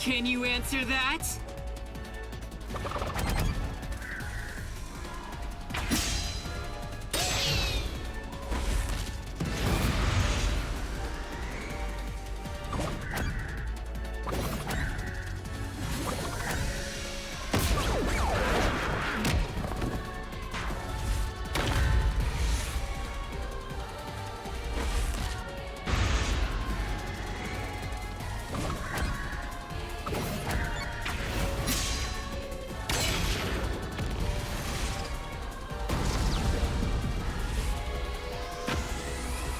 Can you answer that?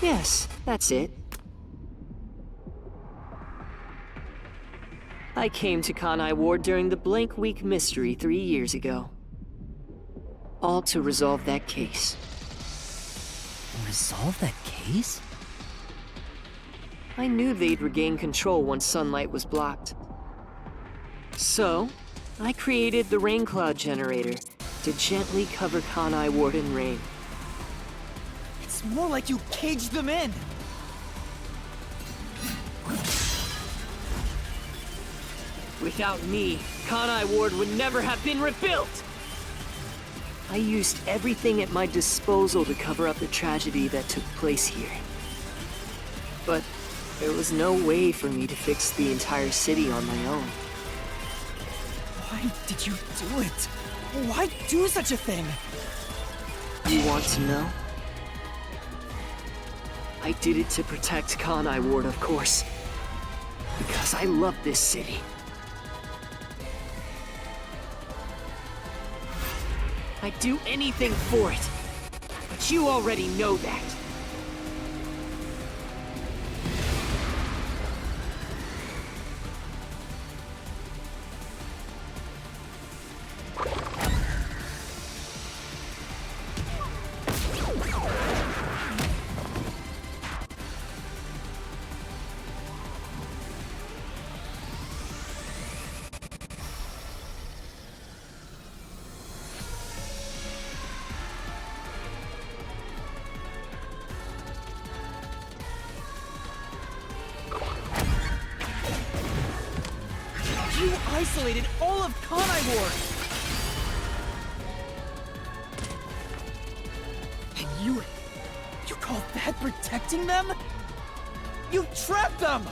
Yes, that's it. I came to Kanai Ward during the Blank Week mystery 3 years ago. All to resolve that case. Resolve that case? I knew they'd regain control once sunlight was blocked. So, I created the rain cloud generator to gently cover Kanai Ward in rain. It's more like you caged them in! Without me, Kanai Ward would never have been rebuilt! I used everything at my disposal to cover up the tragedy that took place here. But there was no way for me to fix the entire city on my own. Why did you do it? Why do such a thing? You want to know? I did it to protect Kanai Ward, of course. Because I love this city. I'd do anything for it. But you already know that. You isolated all of Kanai Ward! And you call that protecting them? You trapped them!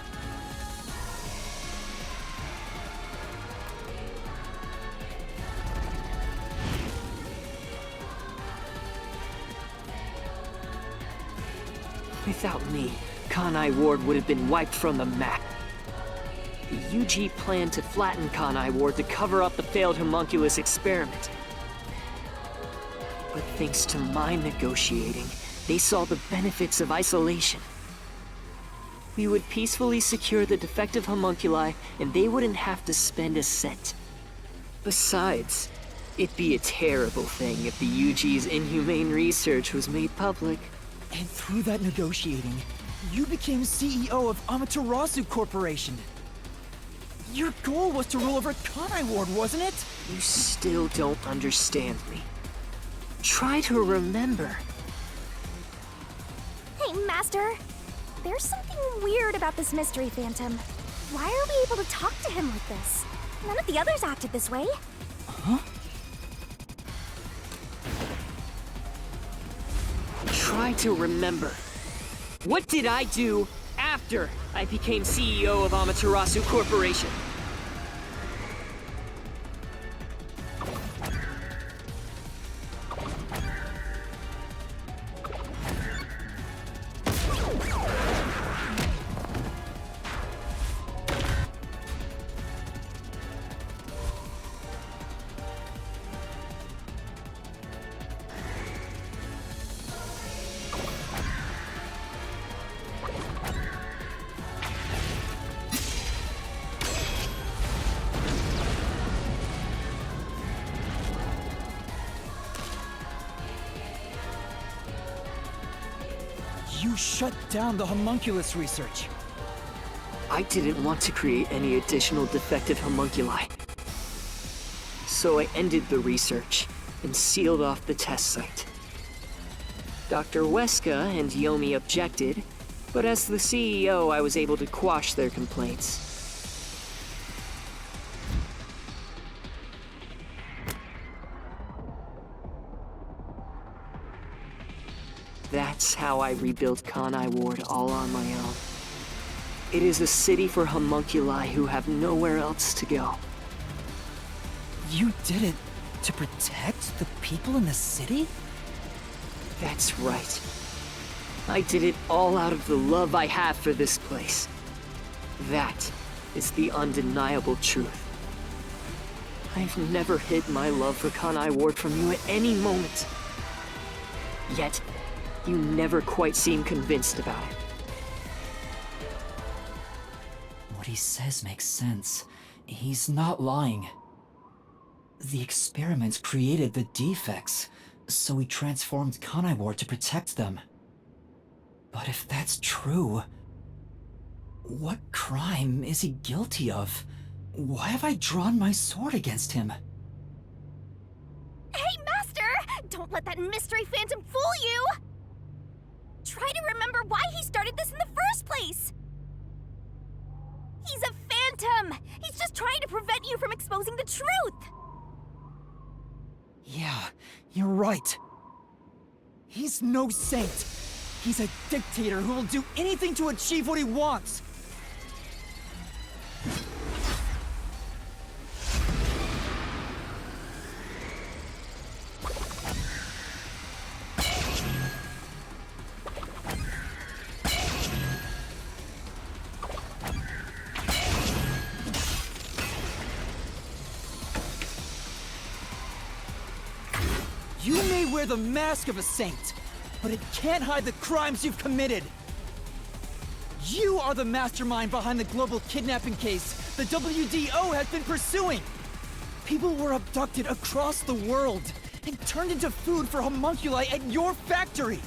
Without me, Kanai Ward would have been wiped from the map. The UG planned to flatten Kanai Ward to cover up the failed homunculus experiment. But thanks to my negotiating, they saw the benefits of isolation. We would peacefully secure the defective homunculi, and they wouldn't have to spend a cent. Besides, it'd be a terrible thing if the UG's inhumane research was made public. And through that negotiating, you became CEO of Amaterasu Corporation. Your goal was to rule over Kanai Ward, wasn't it? You still don't understand me. Try to remember. Hey, Master. There's something weird about this mystery phantom. Why are we able to talk to him like this? None of the others acted this way. Huh? Try to remember. What did I do after I became CEO of Amaterasu Corporation? You shut down the homunculus research. I didn't want to create any additional defective homunculi. So I ended the research and sealed off the test site. Dr. Weska and Yomi objected, but as the CEO, I was able to quash their complaints. That's how I rebuilt Kanai Ward all on my own. It is a city for homunculi who have nowhere else to go. You did it to protect the people in the city? That's right. I did it all out of the love I have for this place. That is the undeniable truth. I've never hid my love for Kanai Ward from you at any moment. Yet, you never quite seem convinced about it. What he says makes sense. He's not lying. The experiments created the defects, so we transformed Kanai Ward to protect them. But if that's true, what crime is he guilty of? Why have I drawn my sword against him? Hey, Master! Don't let that mystery phantom fool you! Try to remember why he started this in the first place! He's a phantom! He's just trying to prevent you from exposing the truth! Yeah, you're right. He's no saint. He's a dictator who will do anything to achieve what he wants. You may wear the mask of a saint, but it can't hide the crimes you've committed. You are the mastermind behind the global kidnapping case the WDO has been pursuing. People were abducted across the world and turned into food for homunculi at your factory.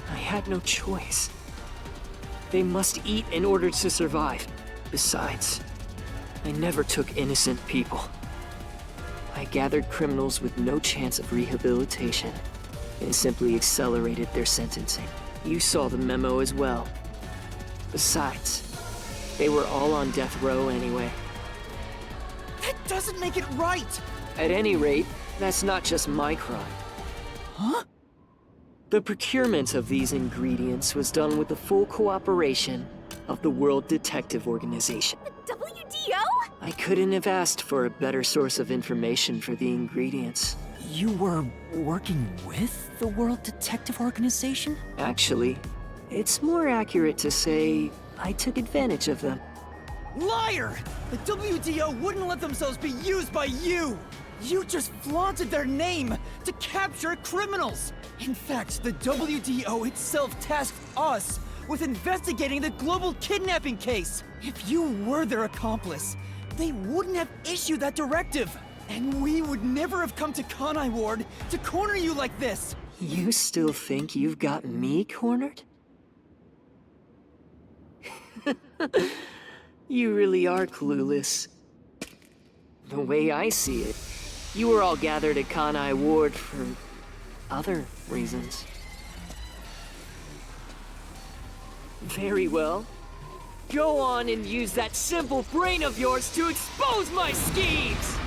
I had no choice. They must eat in order to survive. Besides, I never took innocent people. I gathered criminals with no chance of rehabilitation and simply accelerated their sentencing. You saw the memo as well. Besides, they were all on death row anyway. That doesn't make it right! At any rate, that's not just my crime. Huh? The procurement of these ingredients was done with the full cooperation of the World Detective Organization. The WDO? I couldn't have asked for a better source of information for the ingredients. You were working with the World Detective Organization? Actually, it's more accurate to say I took advantage of them. Liar! The WDO wouldn't let themselves be used by you! You just flaunted their name to capture criminals! In fact, the WDO itself tasked us with investigating the global kidnapping case! If you were their accomplice, they wouldn't have issued that directive! And we would never have come to Kanai Ward to corner you like this! You still think you've got me cornered? You really are clueless. The way I see it, you were all gathered at Kanai Ward for other reasons. Very well. Go on and use that simple brain of yours to expose my schemes!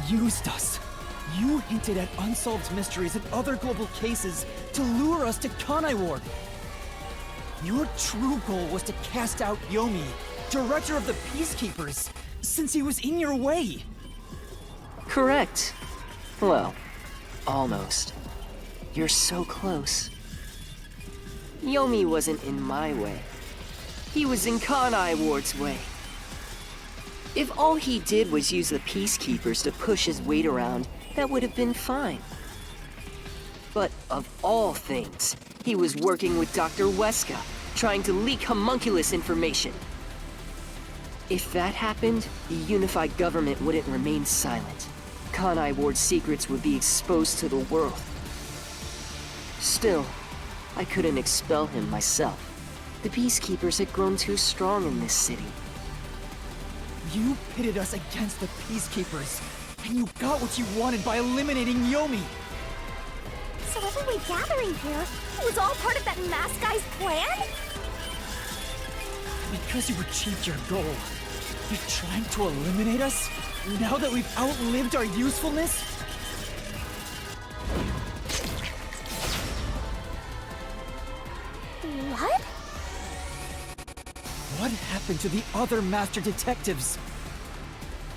used us. You hinted at unsolved mysteries and other global cases to lure us to Kanai Ward. Your true goal was to cast out Yomi, director of the Peacekeepers, since he was in your way. Correct. Well, almost. You're so close. Yomi wasn't in my way. He was in Kanai Ward's way. If all he did was use the Peacekeepers to push his weight around, that would have been fine. But of all things, he was working with Dr. Weska, trying to leak homunculus information. If that happened, the unified government wouldn't remain silent. Kanai Ward's secrets would be exposed to the world. Still, I couldn't expel him myself. The Peacekeepers had grown too strong in this city. You pitted us against the Peacekeepers, and you got what you wanted by eliminating Yomi. So everyone gathering here, it was all part of that masked guy's plan? Because you achieved your goal, you're trying to eliminate us? Now that we've outlived our usefulness? What? What happened to the other master detectives?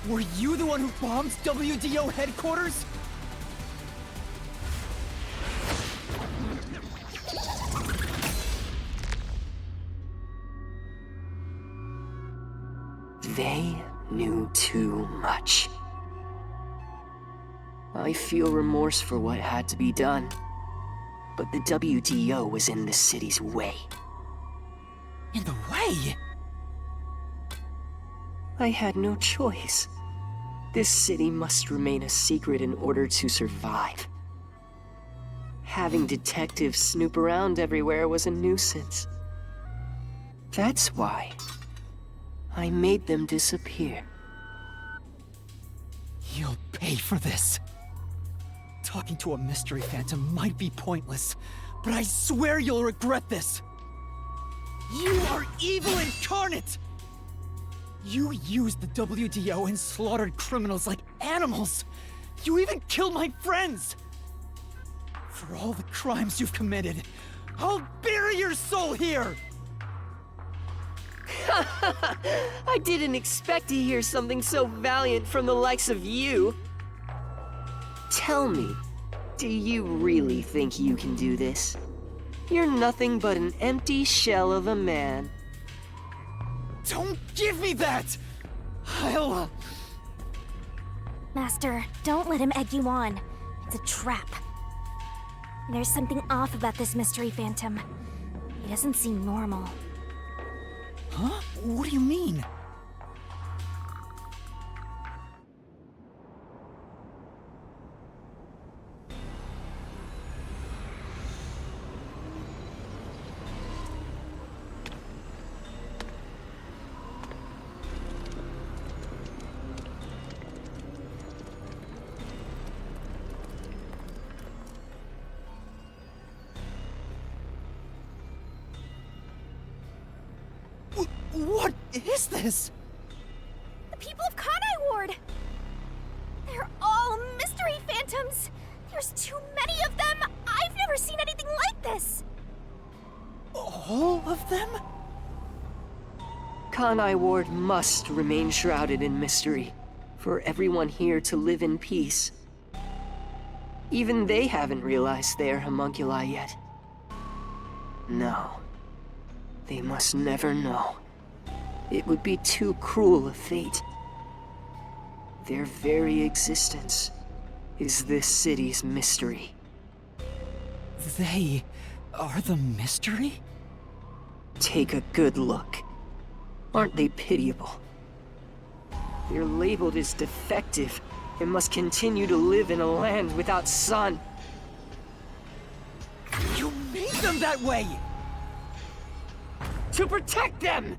Were you the one who bombed WDO headquarters? They knew too much. I feel remorse for what had to be done, but the WDO was in the city's way. In the way? I had no choice. This city must remain a secret in order to survive. Having detectives snoop around everywhere was a nuisance. That's why I made them disappear. You'll pay for this. Talking to a mystery phantom might be pointless, but I swear you'll regret this. You are evil incarnate! You used the WDO and slaughtered criminals like animals! You even killed my friends! For all the crimes you've committed, I'll bury your soul here! I didn't expect to hear something so valiant from the likes of you. Tell me, do you really think you can do this? You're nothing but an empty shell of a man. Don't give me that! I'll... Master, don't let him egg you on. It's a trap. There's something off about this mystery phantom. He doesn't seem normal. Huh? What do you mean? What is this? The people of Kanai Ward! They're all mystery phantoms! There's too many of them! I've never seen anything like this! All of them? Kanai Ward must remain shrouded in mystery, for everyone here to live in peace. Even they haven't realized they are homunculi yet. No. They must never know. It would be too cruel a fate. Their very existence is this city's mystery. They are the mystery? Take a good look. Aren't they pitiable? They're labeled as defective and must continue to live in a land without sun. You made them that way! To protect them!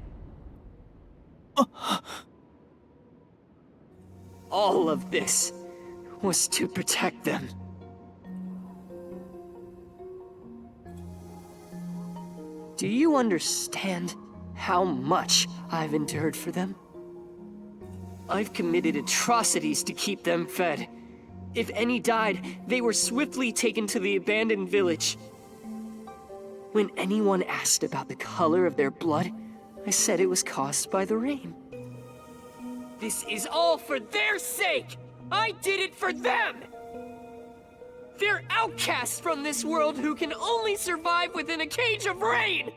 All of this was to protect them. Do you understand how much I've endured for them? I've committed atrocities to keep them fed. If any died, they were swiftly taken to the abandoned village. When anyone asked about the color of their blood, I said it was caused by the rain. This is all for their sake! I did it for them! They're outcasts from this world who can only survive within a cage of rain!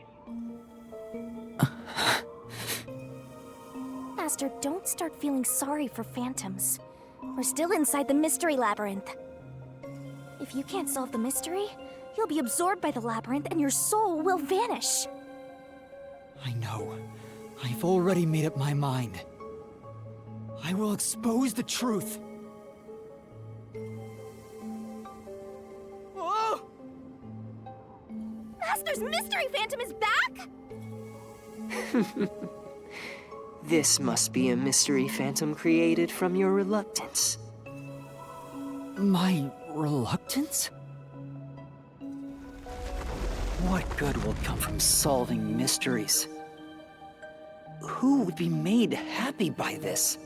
Master, don't start feeling sorry for phantoms. We're still inside the mystery labyrinth. If you can't solve the mystery, you'll be absorbed by the labyrinth and your soul will vanish. I know. I've already made up my mind. I will expose the truth. Oh! Master's mystery phantom is back? This must be a mystery phantom created from your reluctance. My reluctance? What good will come from solving mysteries? Who would be made happy by this?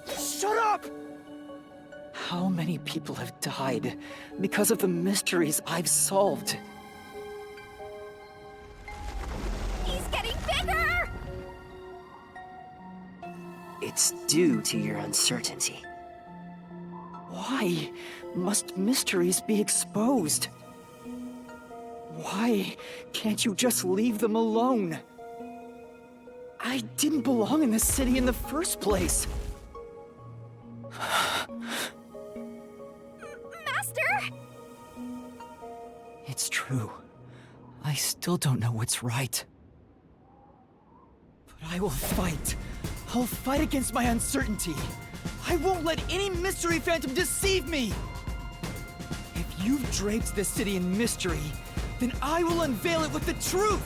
Shut up! How many people have died because of the mysteries I've solved? He's getting bigger! It's due to your uncertainty. Why must mysteries be exposed? Why can't you just leave them alone? I didn't belong in this city in the first place. Master! It's true. I still don't know what's right. But I will fight. I'll fight against my uncertainty. I won't let any mystery phantom deceive me! If you've draped this city in mystery, then I will unveil it with the truth!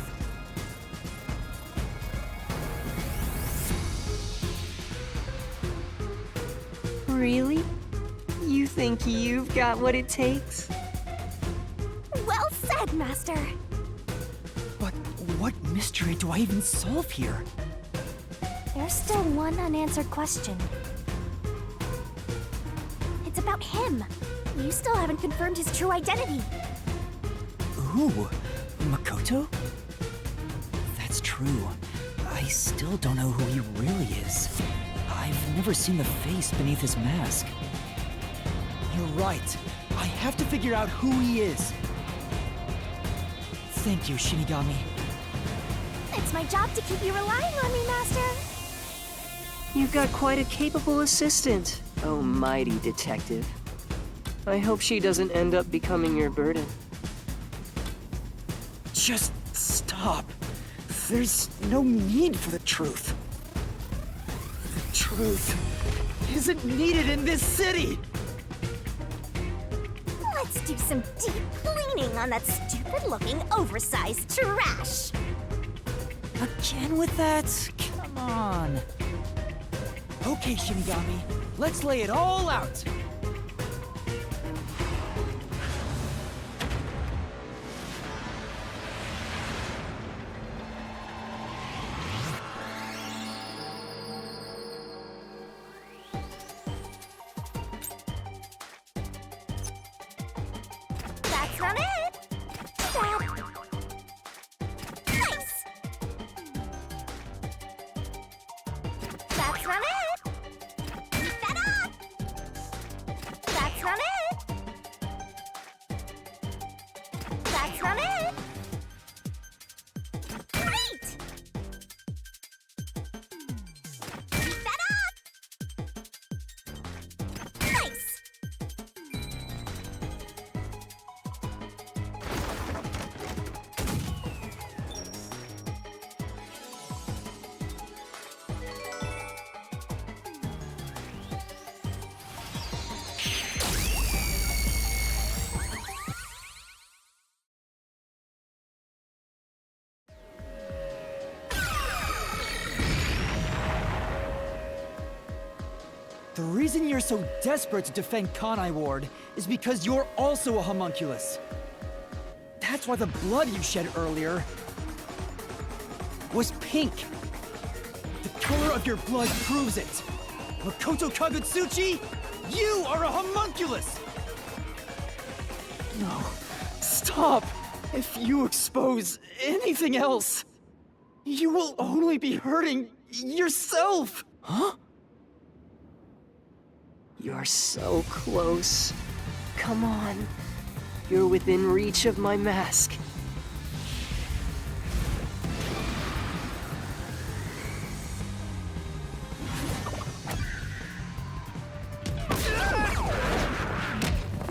Really? You think you've got what it takes? Well said, Master. But what mystery do I even solve here? There's still one unanswered question. It's about him. You still haven't confirmed his true identity. Ooh, Makoto? That's true. I still don't know who he really is. I've never seen the face beneath his mask. You're right. I have to figure out who he is. Thank you, Shinigami. It's my job to keep you relying on me, Master. You've got quite a capable assistant, oh mighty detective. I hope she doesn't end up becoming your burden. Just stop. There's no need for the truth. The truth isn't needed in this city! Let's do some deep cleaning on that stupid-looking, oversized trash. Again with that? Come on. Okay, Shinigami, let's lay it all out. That's not it. That... Nice. That's not it. Keep that up. That's not it. That's not it. Great. Keep that up. Nice. The reason you're so desperate to defend Kanai Ward is because you're also a homunculus. That's why the blood you shed earlier was pink. The color of your blood proves it. Makoto Kagutsuchi, you are a homunculus! No, stop! If you expose anything else, you will only be hurting yourself! Huh? You're so close. Come on. You're within reach of my mask.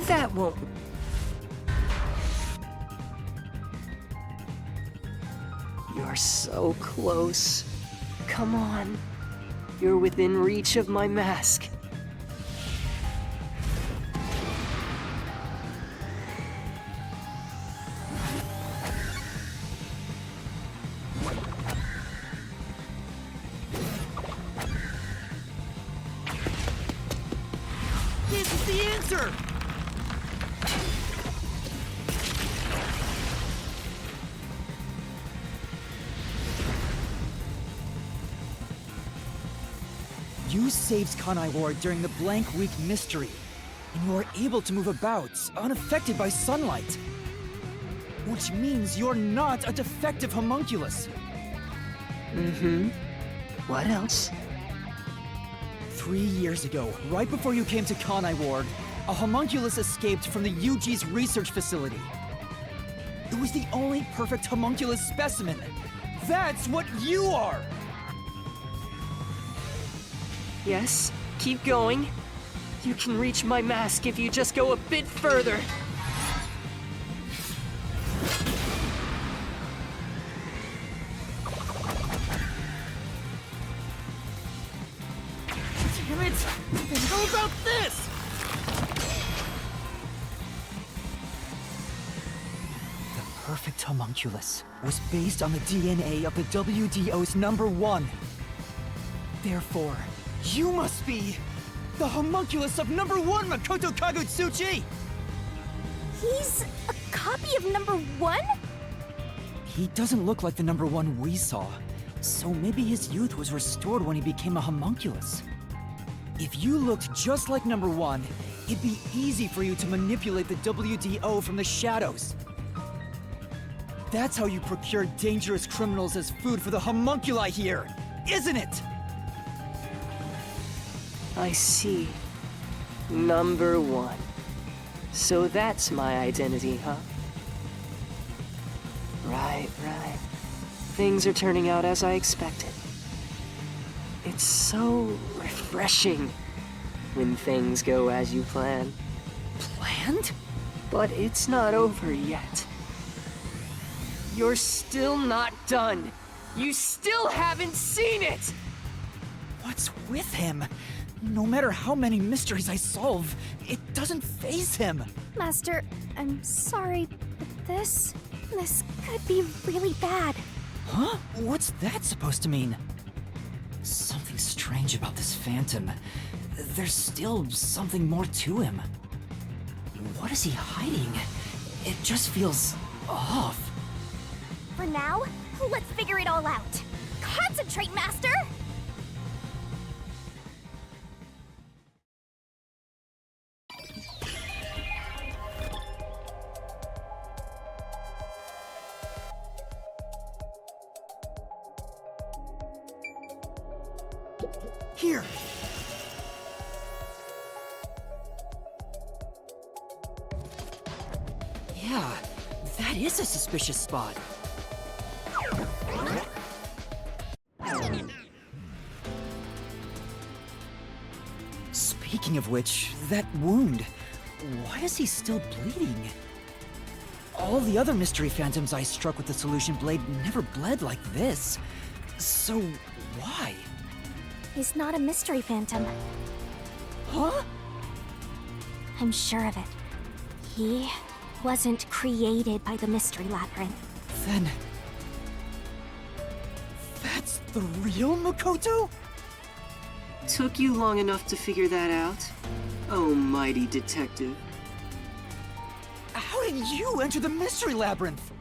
That won't... You're so close. Come on. You're within reach of my mask. This is the answer! You saved Kanai Ward during the Blank Week mystery, and you are able to move about, unaffected by sunlight. Which means you're not a defective homunculus. Mm-hmm. What else? 3 years ago, right before you came to Kanai Ward, a homunculus escaped from the UG's research facility. It was the only perfect homunculus specimen. That's what you are! Yes, keep going. You can reach my mask if you just go a bit further. Damn it! Then how about this? The perfect homunculus was based on the DNA of the WDO's #1. Therefore, you must be the homunculus of #1 Makoto Kagutsuchi! He's a copy of #1? He doesn't look like the #1 we saw, so maybe his youth was restored when he became a homunculus. If you looked just like #1, it'd be easy for you to manipulate the WDO from the shadows. That's how you procure dangerous criminals as food for the homunculi here, isn't it? I see. #1. So that's my identity, huh? Right. Things are turning out as I expected. It's so refreshing when things go as you plan. Planned? But it's not over yet. You're still not done. You still haven't seen it! What's with him? No matter how many mysteries I solve, it doesn't faze him. Master, I'm sorry, but this could be really bad. Huh? What's that supposed to mean? Something strange about this Phantom. There's still something more to him. What is he hiding? It just feels off. For now, let's figure it all out. Concentrate, Master! Here! Yeah, that is a suspicious spot. Speaking of which, that wound, why is he still bleeding? All the other mystery phantoms I struck with the solution blade never bled like this. So, why? He's not a mystery phantom. Huh? I'm sure of it. He wasn't created by the Mystery Labyrinth. Then... that's the real Makoto? Took you long enough to figure that out? Oh, mighty detective. How did you enter the Mystery Labyrinth?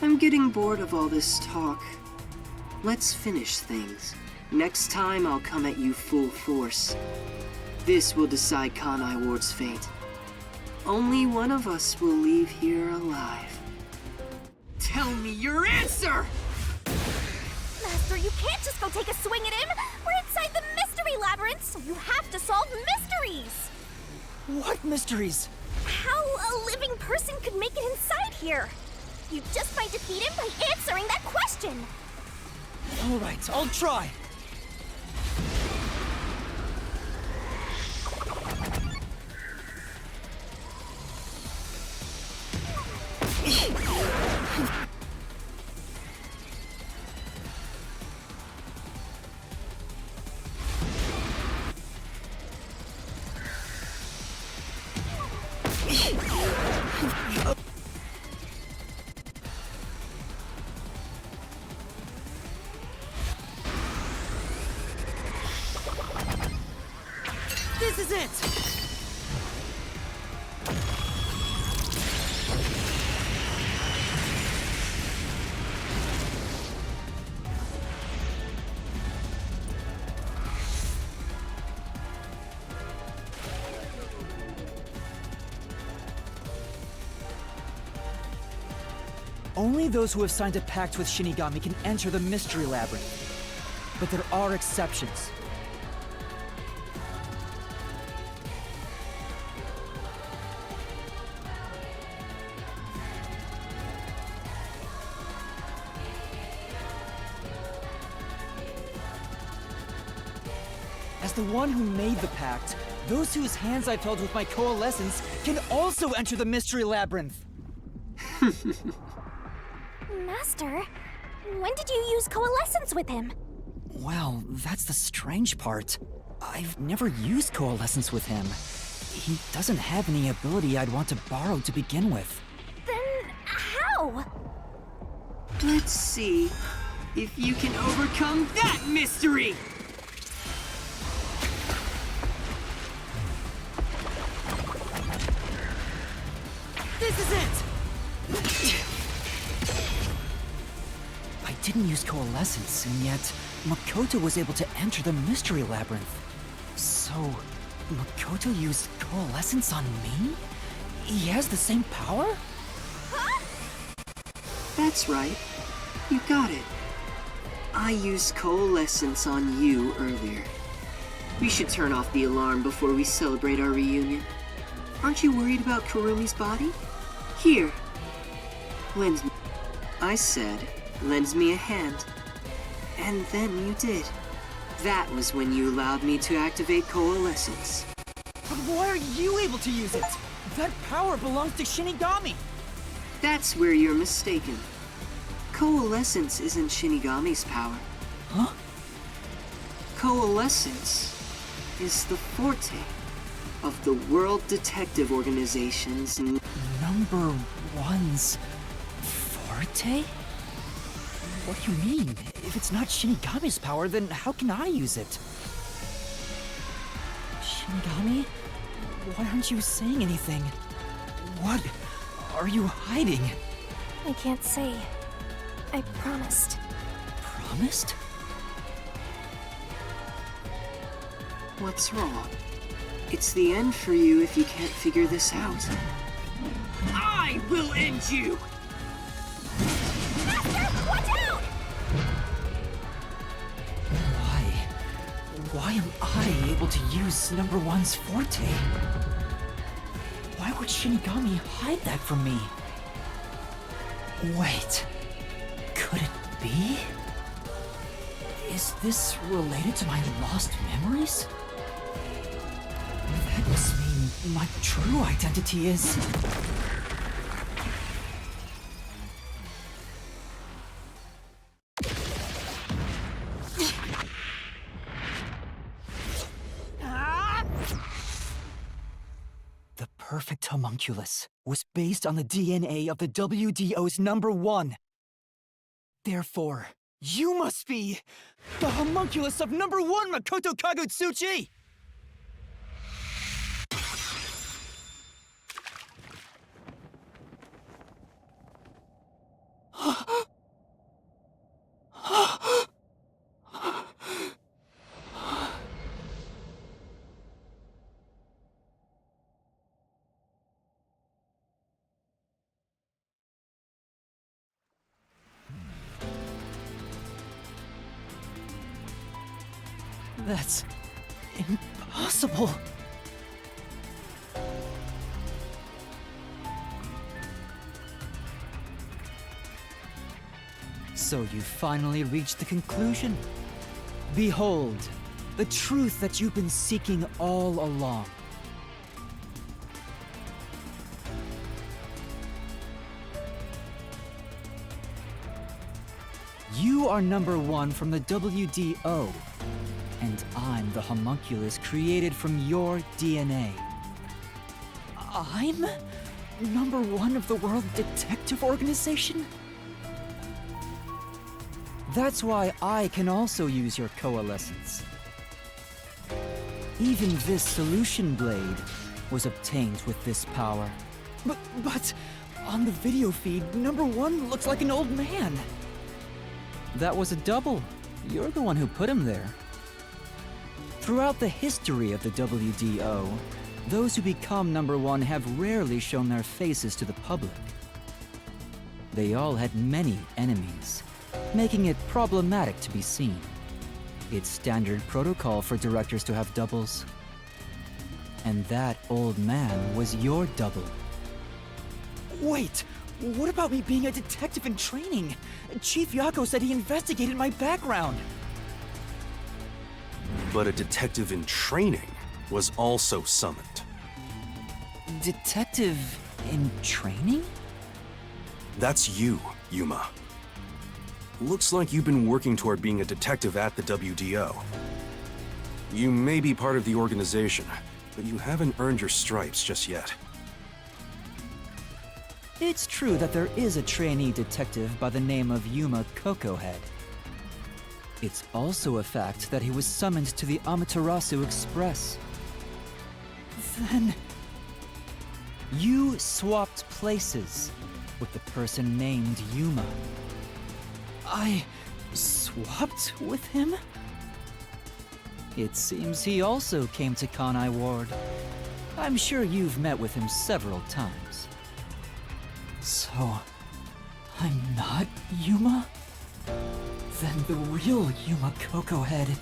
I'm getting bored of all this talk. Let's finish things. Next time I'll come at you full force. This will decide Kanai Ward's fate. Only one of us will leave here alive. Tell me your answer! Master, you can't just go take a swing at him! We're inside the mystery labyrinth, so you have to solve mysteries! What mysteries? How a living person could make it inside here? You just might defeat him by answering that question! Alright, I'll try. This is it! Only those who have signed a pact with Shinigami can enter the Mystery Labyrinth. But there are exceptions. As the one who made the pact, those whose hands I've held with my coalescence can also enter the Mystery Labyrinth. Master, when did you use coalescence with him? Well, that's the strange part. I've never used coalescence with him. He doesn't have any ability I'd want to borrow to begin with. Then how? Let's see if you can overcome that mystery! This is it! I didn't use coalescence, and yet Makoto was able to enter the Mystery Labyrinth. So, Makoto used coalescence on me? He has the same power? Huh? That's right. You got it. I used coalescence on you earlier. We should turn off the alarm before we celebrate our reunion. Aren't you worried about Kurumi's body? Here. Lend me. I said, lend me a hand. And then you did. That was when you allowed me to activate coalescence. But why are you able to use it? That power belongs to Shinigami! That's where you're mistaken. Coalescence isn't Shinigami's power. Huh? Coalescence is the forte of the World Detective Organization's Number one's forte? What do you mean? If it's not Shinigami's power, then how can I use it? Shinigami? Why aren't you saying anything? What are you hiding? I can't say. I promised. Promised? What's wrong? It's the end for you if you can't figure this out. I will end you! Master, watch out! Why am I able to use number one's forte? Why would Shinigami hide that from me? Wait, could it be? Is this related to my lost memories? That must mean my true identity is... The perfect homunculus was based on the DNA of the WDO's number one. Therefore, you must be the homunculus of number one Makoto Kagutsuchi! That's impossible. So you finally reached the conclusion? Behold, the truth that you've been seeking all along. You are #1 from the WDO, and I'm the homunculus created from your DNA. I'm #1 of the World Detective Organization? That's why I can also use your coalescence. Even this solution blade was obtained with this power. But on the video feed, #1 looks like an old man. That was a double. You're the one who put him there. Throughout the history of the WDO, those who become #1 have rarely shown their faces to the public. They all had many enemies, making it problematic to be seen. It's standard protocol for directors to have doubles. And that old man was your double. Wait, what about me being a detective in training? Chief Yako said he investigated my background. But a detective in training was also summoned. Detective in training? That's you, Yuma. Looks like you've been working toward being a detective at the WDO. You may be part of the organization, but you haven't earned your stripes just yet. It's true that there is a trainee detective by the name of Yuma Cocohead. It's also a fact that he was summoned to the Amaterasu Express. Then... you swapped places with the person named Yuma. I swapped with him? It seems he also came to Kanai Ward. I'm sure you've met with him several times. So, I'm not Yuma? Then the real Yuma Cocohead...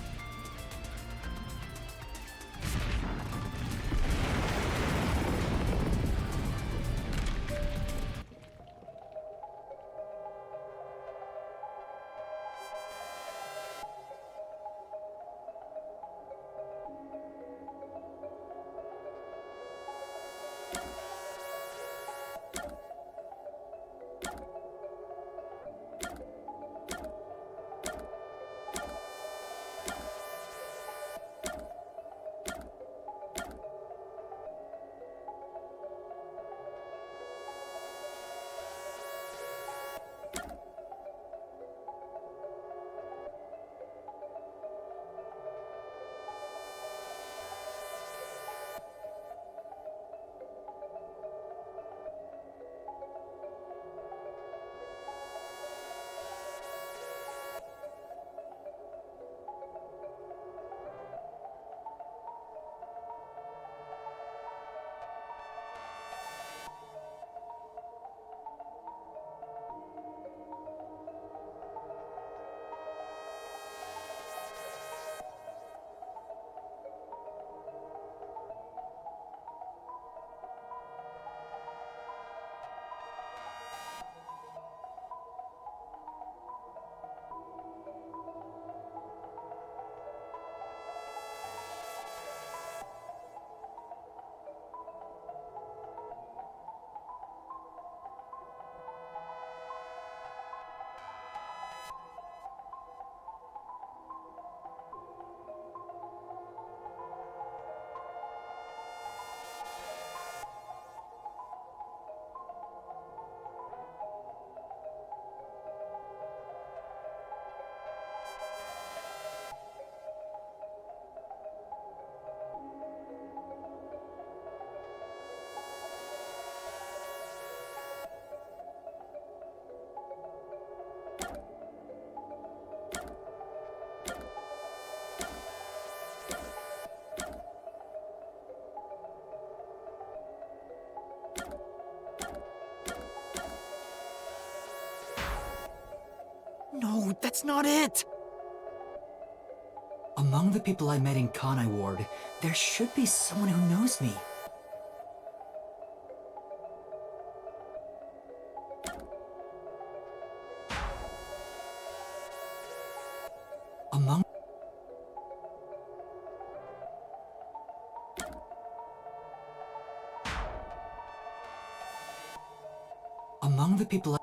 No, that's not it! A Among the people I met in Kanai Ward, there should be someone who knows me. Among the people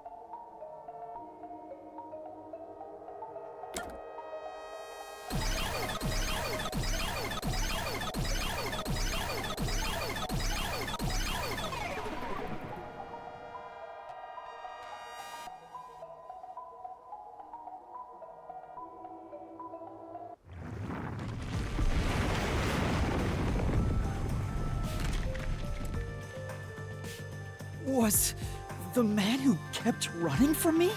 Was the man who kept running from me?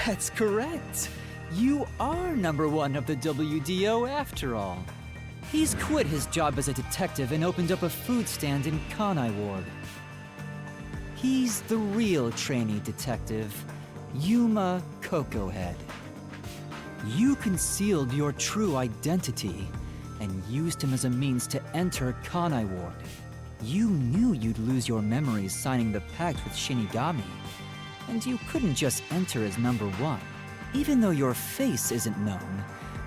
That's correct. You are #1 of the WDO after all. He's quit his job as a detective and opened up a food stand in Kanai Ward. He's the real trainee detective, Yuma Cocohead. You concealed your true identity and used him as a means to enter Kanai Ward. You knew you'd lose your memories signing the pact with Shinigami, and you couldn't just enter as #1. Even though your face isn't known,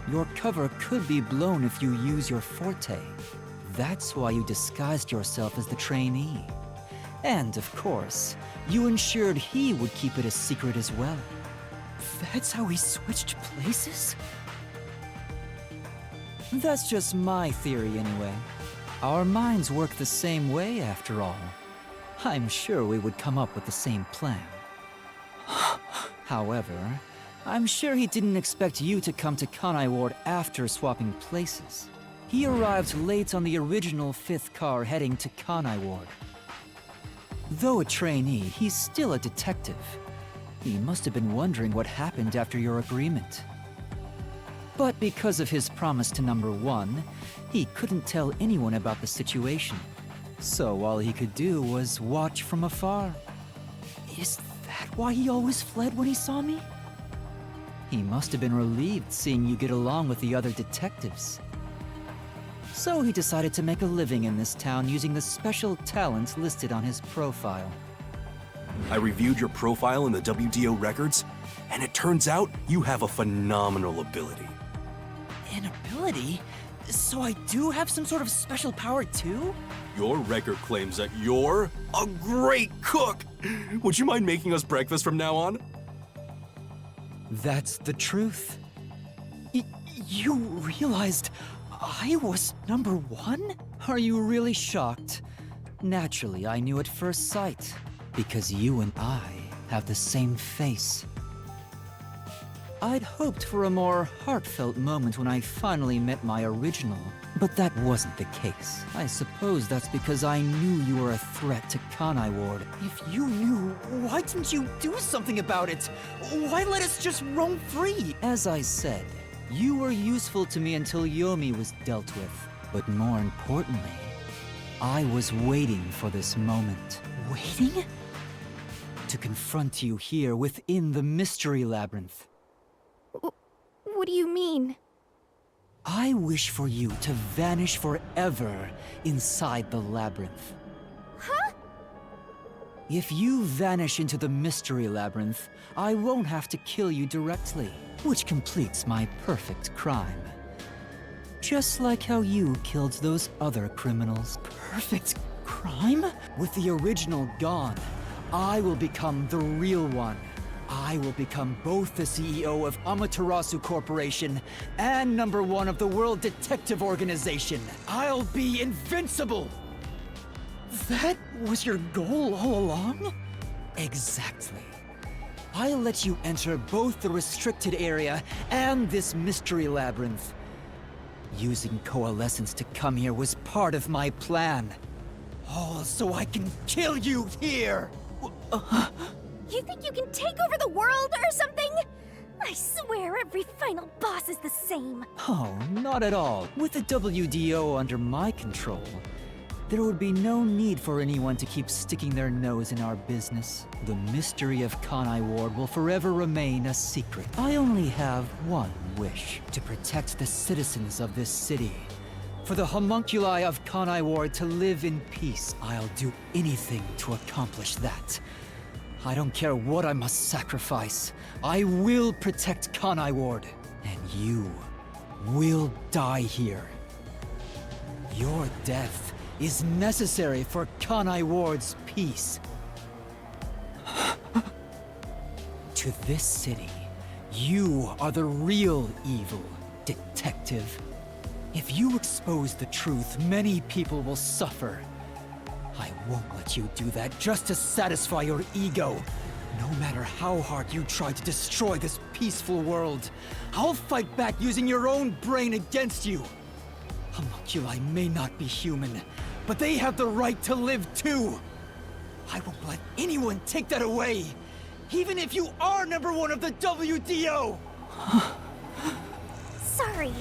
your cover could be blown if you use your forte. That's why you disguised yourself as the trainee. And, of course, you ensured he would keep it a secret as well. That's how we switched places? That's just my theory anyway. Our minds work the same way after all. I'm sure we would come up with the same plan. However, I'm sure he didn't expect you to come to Kanai Ward after swapping places. He arrived late on the original 5th car heading to Kanai Ward. Though a trainee, he's still a detective. He must have been wondering what happened after your agreement. But because of his promise to #1, he couldn't tell anyone about the situation. So all he could do was watch from afar. Is that why he always fled when he saw me? He must have been relieved seeing you get along with the other detectives. So he decided to make a living in this town using the special talents listed on his profile. I reviewed your profile in the WDO records, and it turns out you have a phenomenal ability. An ability? So I do have some sort of special power too? Your record claims that you're a great cook! Would you mind making us breakfast from now on? That's the truth. You realized I was #1? Are you really shocked? Naturally, I knew at first sight, because you and I have the same face. I'd hoped for a more heartfelt moment when I finally met my original, but that wasn't the case. I suppose that's because I knew you were a threat to Kanai Ward. If you knew, why didn't you do something about it? Why let us just roam free? As I said, you were useful to me until Yomi was dealt with. But more importantly, I was waiting for this moment. Waiting? To confront you here within the Mystery Labyrinth. What do you mean? I wish for you to vanish forever inside the labyrinth. Huh? If you vanish into the Mystery Labyrinth, I won't have to kill you directly, which completes my perfect crime. Just like how you killed those other criminals. Perfect crime? With the original gone, I will become the real one. I will become both the CEO of Amaterasu Corporation and #1 of the World Detective Organization. I'll be invincible! That was your goal all along? Exactly. I'll let you enter both the restricted area and this mystery labyrinth. Using Coalescence to come here was part of my plan. All so I can kill you here! You think you can take over the world or something? I swear every final boss is the same. Oh, not at all. With the WDO under my control, there would be no need for anyone to keep sticking their nose in our business. The mystery of Kanai Ward will forever remain a secret. I only have one wish: to protect the citizens of this city. For the homunculi of Kanai Ward to live in peace, I'll do anything to accomplish that. I don't care what I must sacrifice. I will protect Kanai Ward. And you will die here. Your death is necessary for Kanai Ward's peace. To this city, you are the real evil, detective. If you expose the truth, many people will suffer. I won't let you do that just to satisfy your ego. No matter how hard you try to destroy this peaceful world, I'll fight back using your own brain against you. Homunculi may not be human, but they have the right to live too. I won't let anyone take that away, even if you are #1 of the WDO! Sorry,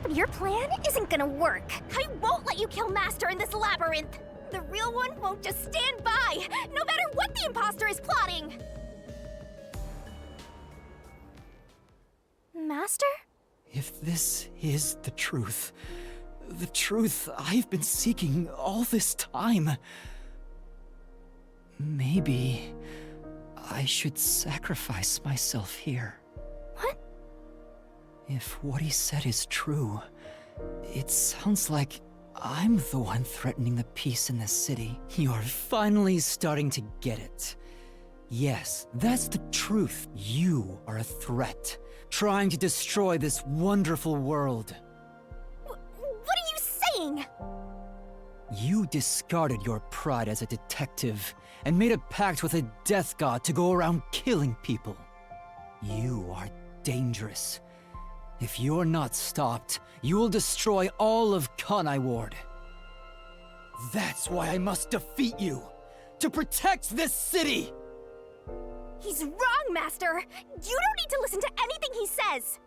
but your plan isn't gonna work. I won't let you kill Master in this labyrinth. The real one won't just stand by, no matter what the imposter is plotting! Master? If this is the truth I've been seeking all this time, maybe I should sacrifice myself here. What? If what he said is true, it sounds like I'm the one threatening the peace in this city. You're finally starting to get it. Yes, that's the truth. You are a threat, trying to destroy this wonderful world. What are you saying? You discarded your pride as a detective and made a pact with a death god to go around killing people. You are dangerous. If you're not stopped, you will destroy all of Kanai Ward. That's why I must defeat you, to protect this city! He's wrong, Master! You don't need to listen to anything he says!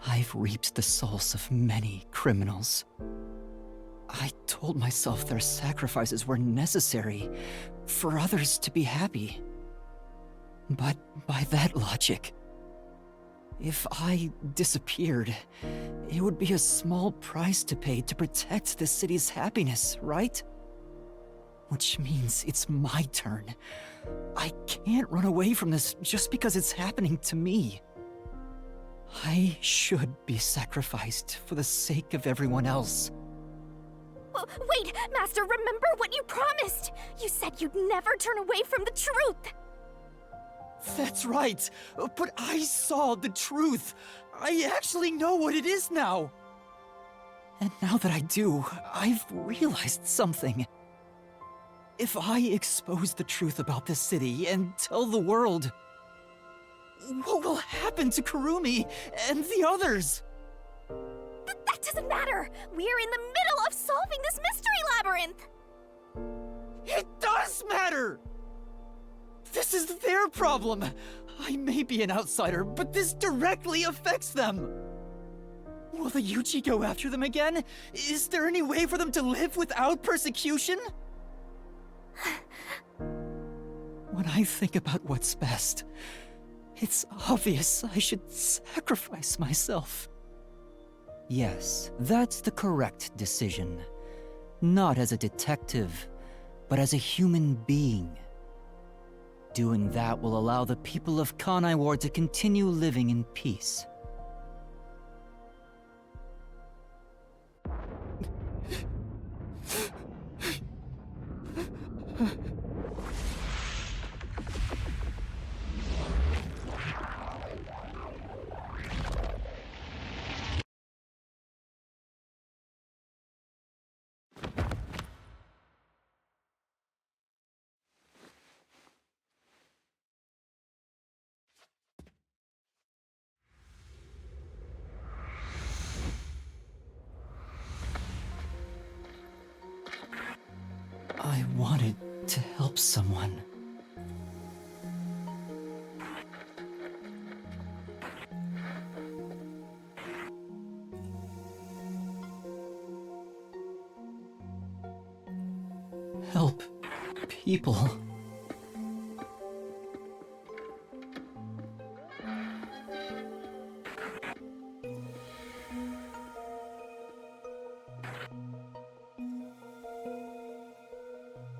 I've reaped the souls of many criminals. I told myself their sacrifices were necessary for others to be happy. But by that logic, if I disappeared, it would be a small price to pay to protect the city's happiness, right? Which means it's my turn. I can't run away from this just because it's happening to me. I should be sacrificed for the sake of everyone else. Wait, Master, remember what you promised! You said you'd never turn away from the truth! That's right, but I saw the truth. I actually know what it is now. And now that I do, I've realized something. If I expose the truth about this city and tell the world, what will happen to Kurumi and the others? That doesn't matter! We're in the middle of solving this mystery labyrinth! It does matter! This is their problem. I may be an outsider, but this directly affects them. Will the Yuchi go after them again? Is there any way for them to live without persecution? When I think about what's best, it's obvious I should sacrifice myself. Yes, that's the correct decision. Not as a detective, but as a human being. Doing that will allow the people of Kanai Ward to continue living in peace. I wanted to help someone. Help people.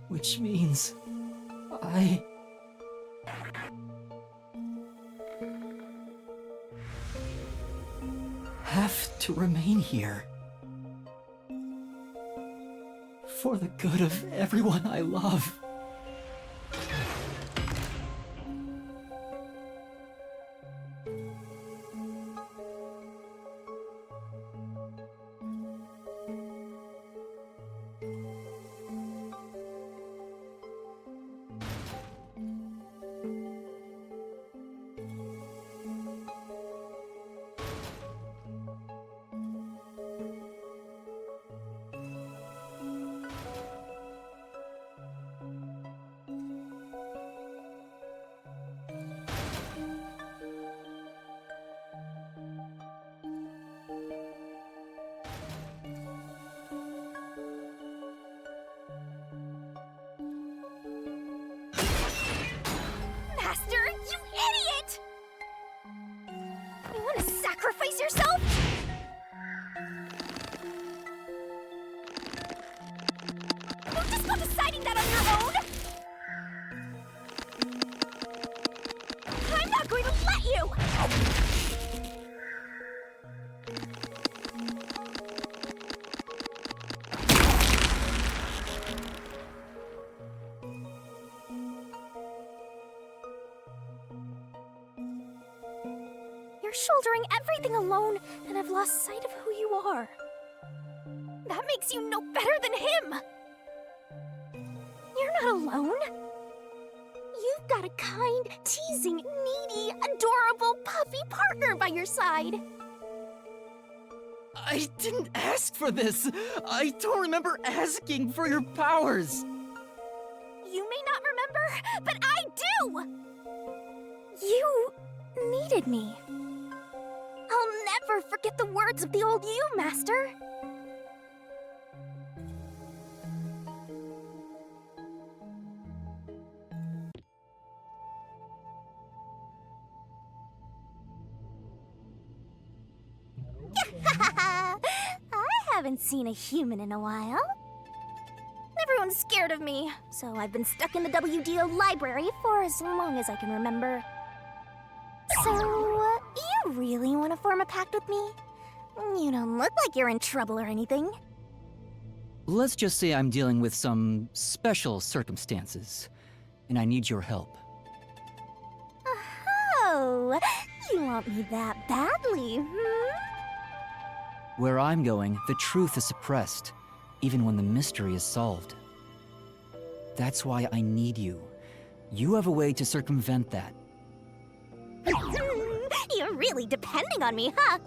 Which means I have to remain here. For the good of everyone I love. Master, you idiot! You want to sacrifice yourself? Don't just go deciding that on your own! I'm not going to let you! You're shouldering everything alone, and I've lost sight of who you are. That makes you no better than him! You're not alone. You've got a kind, teasing, needy, adorable, puppy partner by your side. I didn't ask for this. I don't remember asking for your powers. You may not remember, but I do! You needed me. I'll never forget the words of the old you, Master. I haven't seen a human in a while. Everyone's scared of me, so I've been stuck in the WDO library for as long as I can remember. So, you really want to form a pact with me? You don't look like you're in trouble or anything. Let's just say I'm dealing with some special circumstances, and I need your help. Oh, you want me that badly, Where I'm going, the truth is suppressed, even when the mystery is solved. That's why I need you. You have a way to circumvent that. You're really depending on me, huh?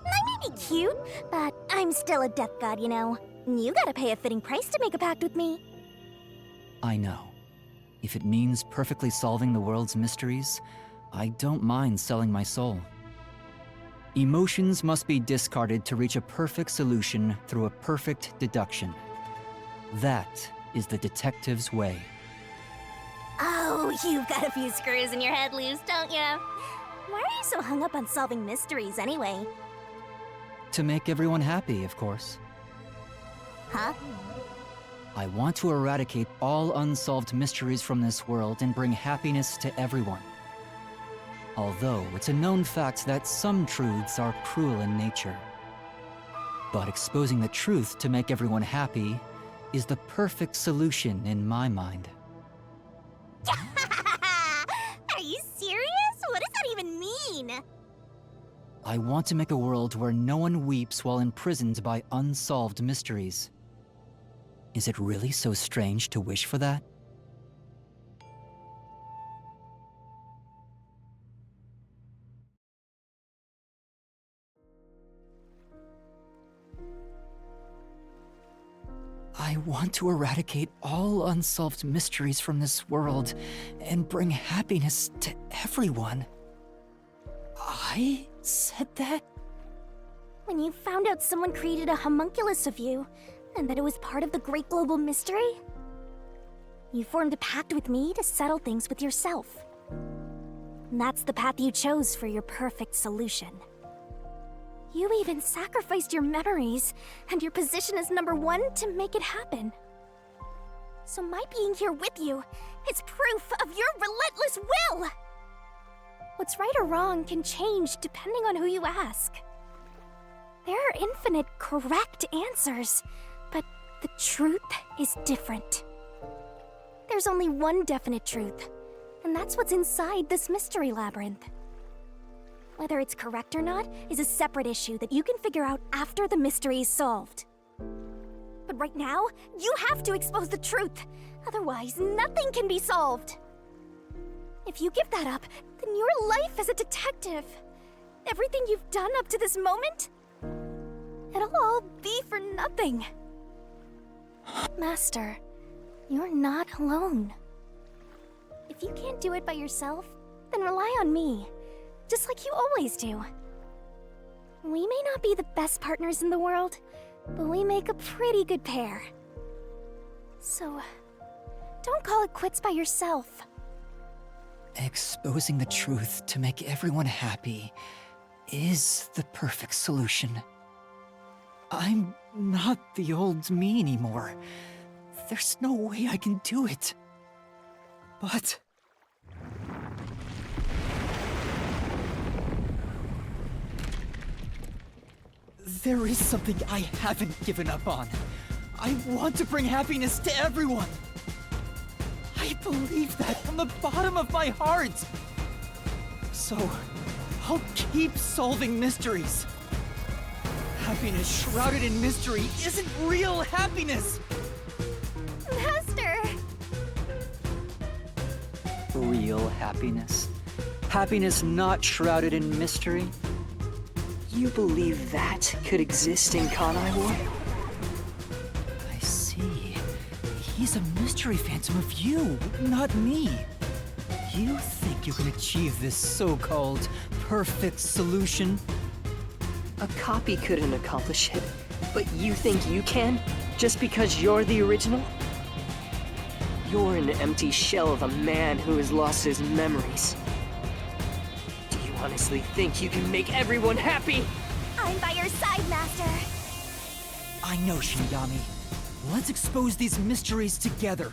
I may be cute, but I'm still a death god, you know. You gotta pay a fitting price to make a pact with me. I know. If it means perfectly solving the world's mysteries, I don't mind selling my soul. Emotions must be discarded to reach a perfect solution through a perfect deduction. That is the detective's way. Oh, you've got a few screws in your head loose, don't you? Why are you so hung up on solving mysteries anyway? To make everyone happy, of course. Huh? I want to eradicate all unsolved mysteries from this world and bring happiness to everyone. Although it's a known fact that some truths are cruel in nature. But exposing the truth to make everyone happy is the perfect solution in my mind. Are you serious? What does that even mean? I want to make a world where no one weeps while imprisoned by unsolved mysteries. Is it really so strange to wish for that? I want to eradicate all unsolved mysteries from this world and bring happiness to everyone. I said that? When you found out someone created a homunculus of you, and that it was part of the great global mystery, you formed a pact with me to settle things with yourself. And that's the path you chose for your perfect solution. You even sacrificed your memories and your position as #1 to make it happen. So my being here with you is proof of your relentless will! What's right or wrong can change depending on who you ask. There are infinite correct answers, but the truth is different. There's only one definite truth, and that's what's inside this mystery labyrinth. Whether it's correct or not is a separate issue that you can figure out after the mystery is solved. But right now, you have to expose the truth. Otherwise, nothing can be solved. If you give that up, then your life as a detective, everything you've done up to this moment, it'll all be for nothing. Master, you're not alone. If you can't do it by yourself, then rely on me. Just like you always do. We may not be the best partners in the world, but we make a pretty good pair. So, don't call it quits by yourself. Exposing the truth to make everyone happy is the perfect solution. I'm not the old me anymore. There's no way I can do it. But there is something I haven't given up on. I want to bring happiness to everyone. I believe that from the bottom of my heart. So, I'll keep solving mysteries. Happiness shrouded in mystery isn't real happiness. Master! Real happiness? Happiness not shrouded in mystery? You believe that could exist in Kanaiwa? I see. He's a mystery phantom of you, not me. You think you can achieve this so-called perfect solution? A copy couldn't accomplish it, but you think you can? Just because you're the original? You're an empty shell of a man who has lost his memories. Do you honestly think you can make everyone happy? I'm by your side, Master. I know, Shinigami. Let's expose these mysteries together.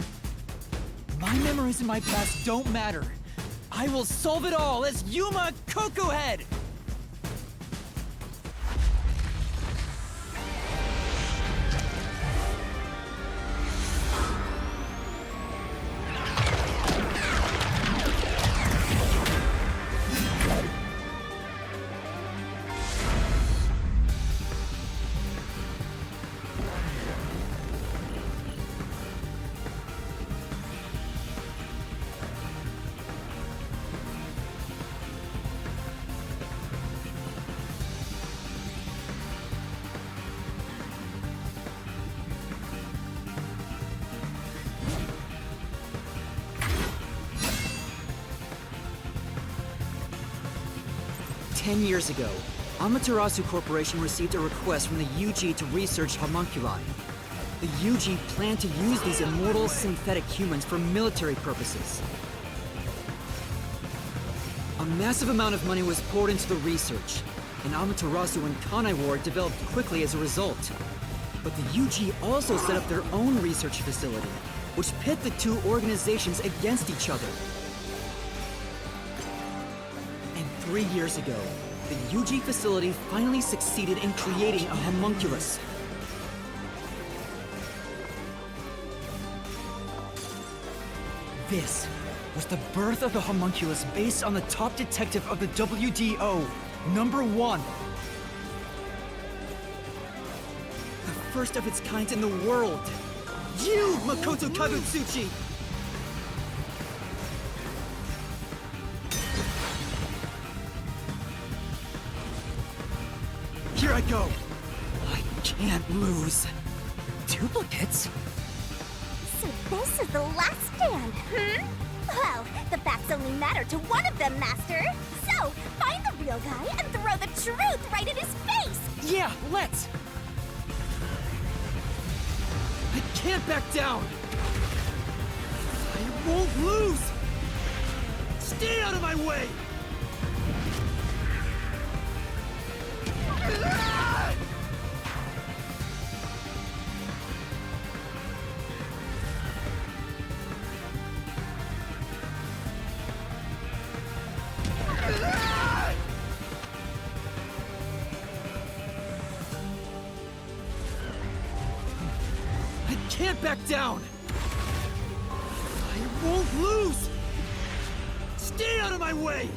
My memories in my past don't matter. I will solve it all as Yuma Kokohead! 10 years ago, Amaterasu Corporation received a request from the UG to research homunculi. The UG planned to use these immortal synthetic humans for military purposes. A massive amount of money was poured into the research, and Amaterasu and Kanai Ward developed quickly as a result. But the UG also set up their own research facility, which pit the two organizations against each other. And 3 years ago, the UG facility finally succeeded in creating a homunculus. This was the birth of the homunculus based on the top detective of the WDO, #1. The first of its kind in the world. You, Makoto Kabutsuchi! Here I go. I can't lose. Duplicates? So this is the last stand, Well, the facts only matter to one of them, Master. So, find the real guy and throw the truth right in his face! Yeah, let's! I can't back down! I won't lose! Stay out of my way! I can't back down! I won't lose! Stay out of my way!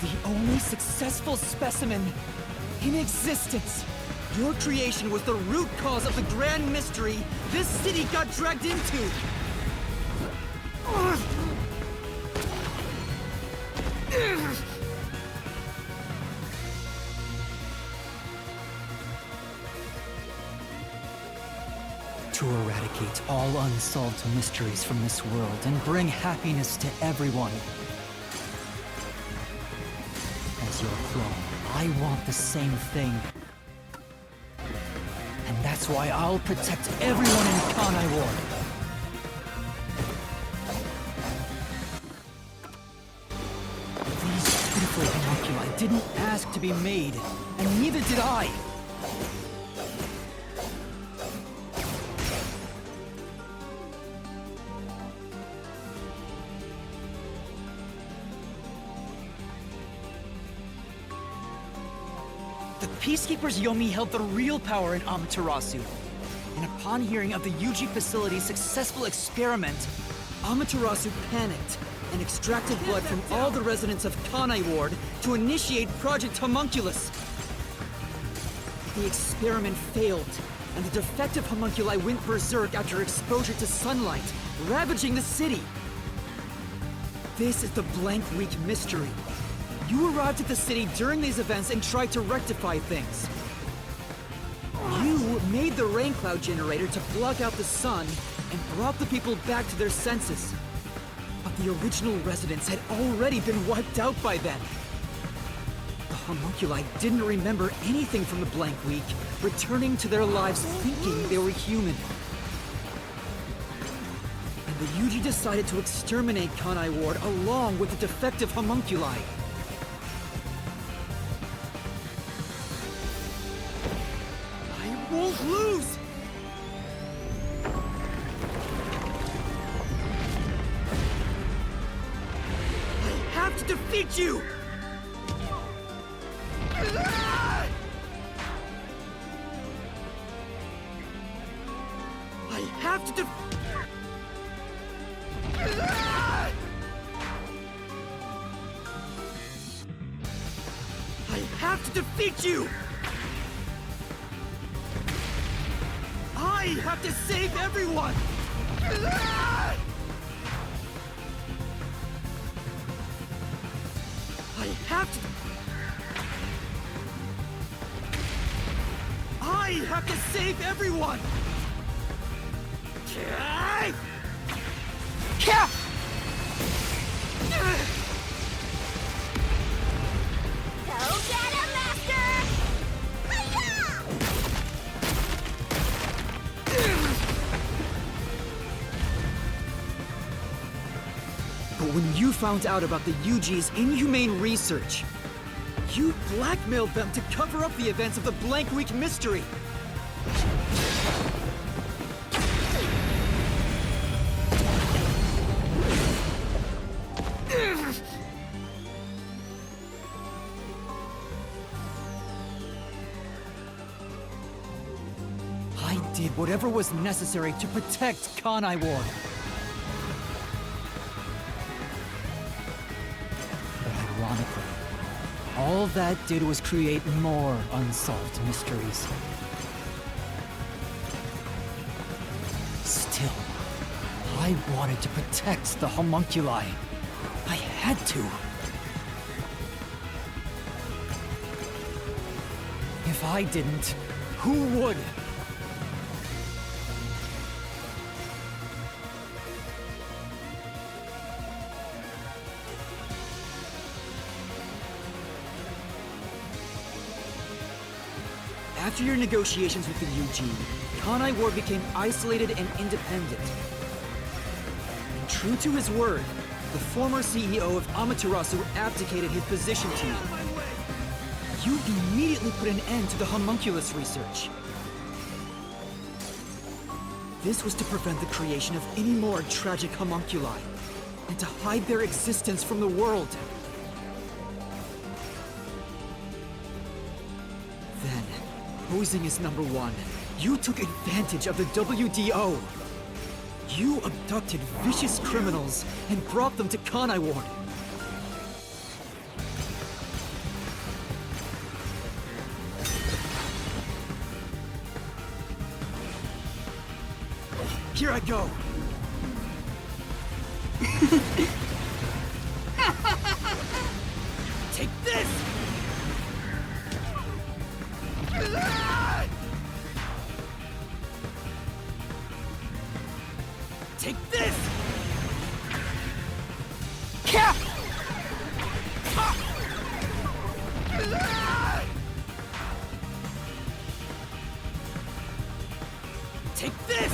The only successful specimen in existence. Your creation was the root cause of the grand mystery this city got dragged into. To eradicate all unsolved mysteries from this world and bring happiness to everyone. As your clone, I want the same thing. And that's why I'll protect everyone in Kanai Ward. These beautiful homunculi didn't ask to be made, and neither did I. The Peacekeepers Yomi held the real power in Amaterasu. And upon hearing of the UG facility's successful experiment, Amaterasu panicked and extracted blood from all the residents of Kanai Ward to initiate Project Homunculus. The experiment failed, and the defective homunculi went berserk after exposure to sunlight, ravaging the city. This is the Blank Week mystery. You arrived at the city during these events and tried to rectify things. You made the rain cloud generator to block out the sun and brought the people back to their senses. But the original residents had already been wiped out by then. The homunculi didn't remember anything from the Blank Week, returning to their lives thinking they were human. And the UG decided to exterminate Kanai Ward along with the defective homunculi. Won't lose! I have to defeat you! I have to I have to defeat you! I have to save everyone! I have to... have to save everyone! Go get him, Master! Hi-ya! But when you found out about the UG's inhumane research, you blackmailed them to cover up the events of the Blank Week mystery! I did whatever was necessary to protect Kanai Ward. But ironically, all that did was create more unsolved mysteries. Still, I wanted to protect the homunculi. I had to. If I didn't, who would? After your negotiations with the UG, Kanai Ward became isolated and independent. And true to his word, the former CEO of Amaterasu abdicated his position to you. You immediately put an end to the homunculus research. This was to prevent the creation of any more tragic homunculi, and to hide their existence from the world. Then, posing as number one, you took advantage of the WDO. You abducted vicious criminals and brought them to Kanai Ward. Here I go. Take this! Take this! Take this!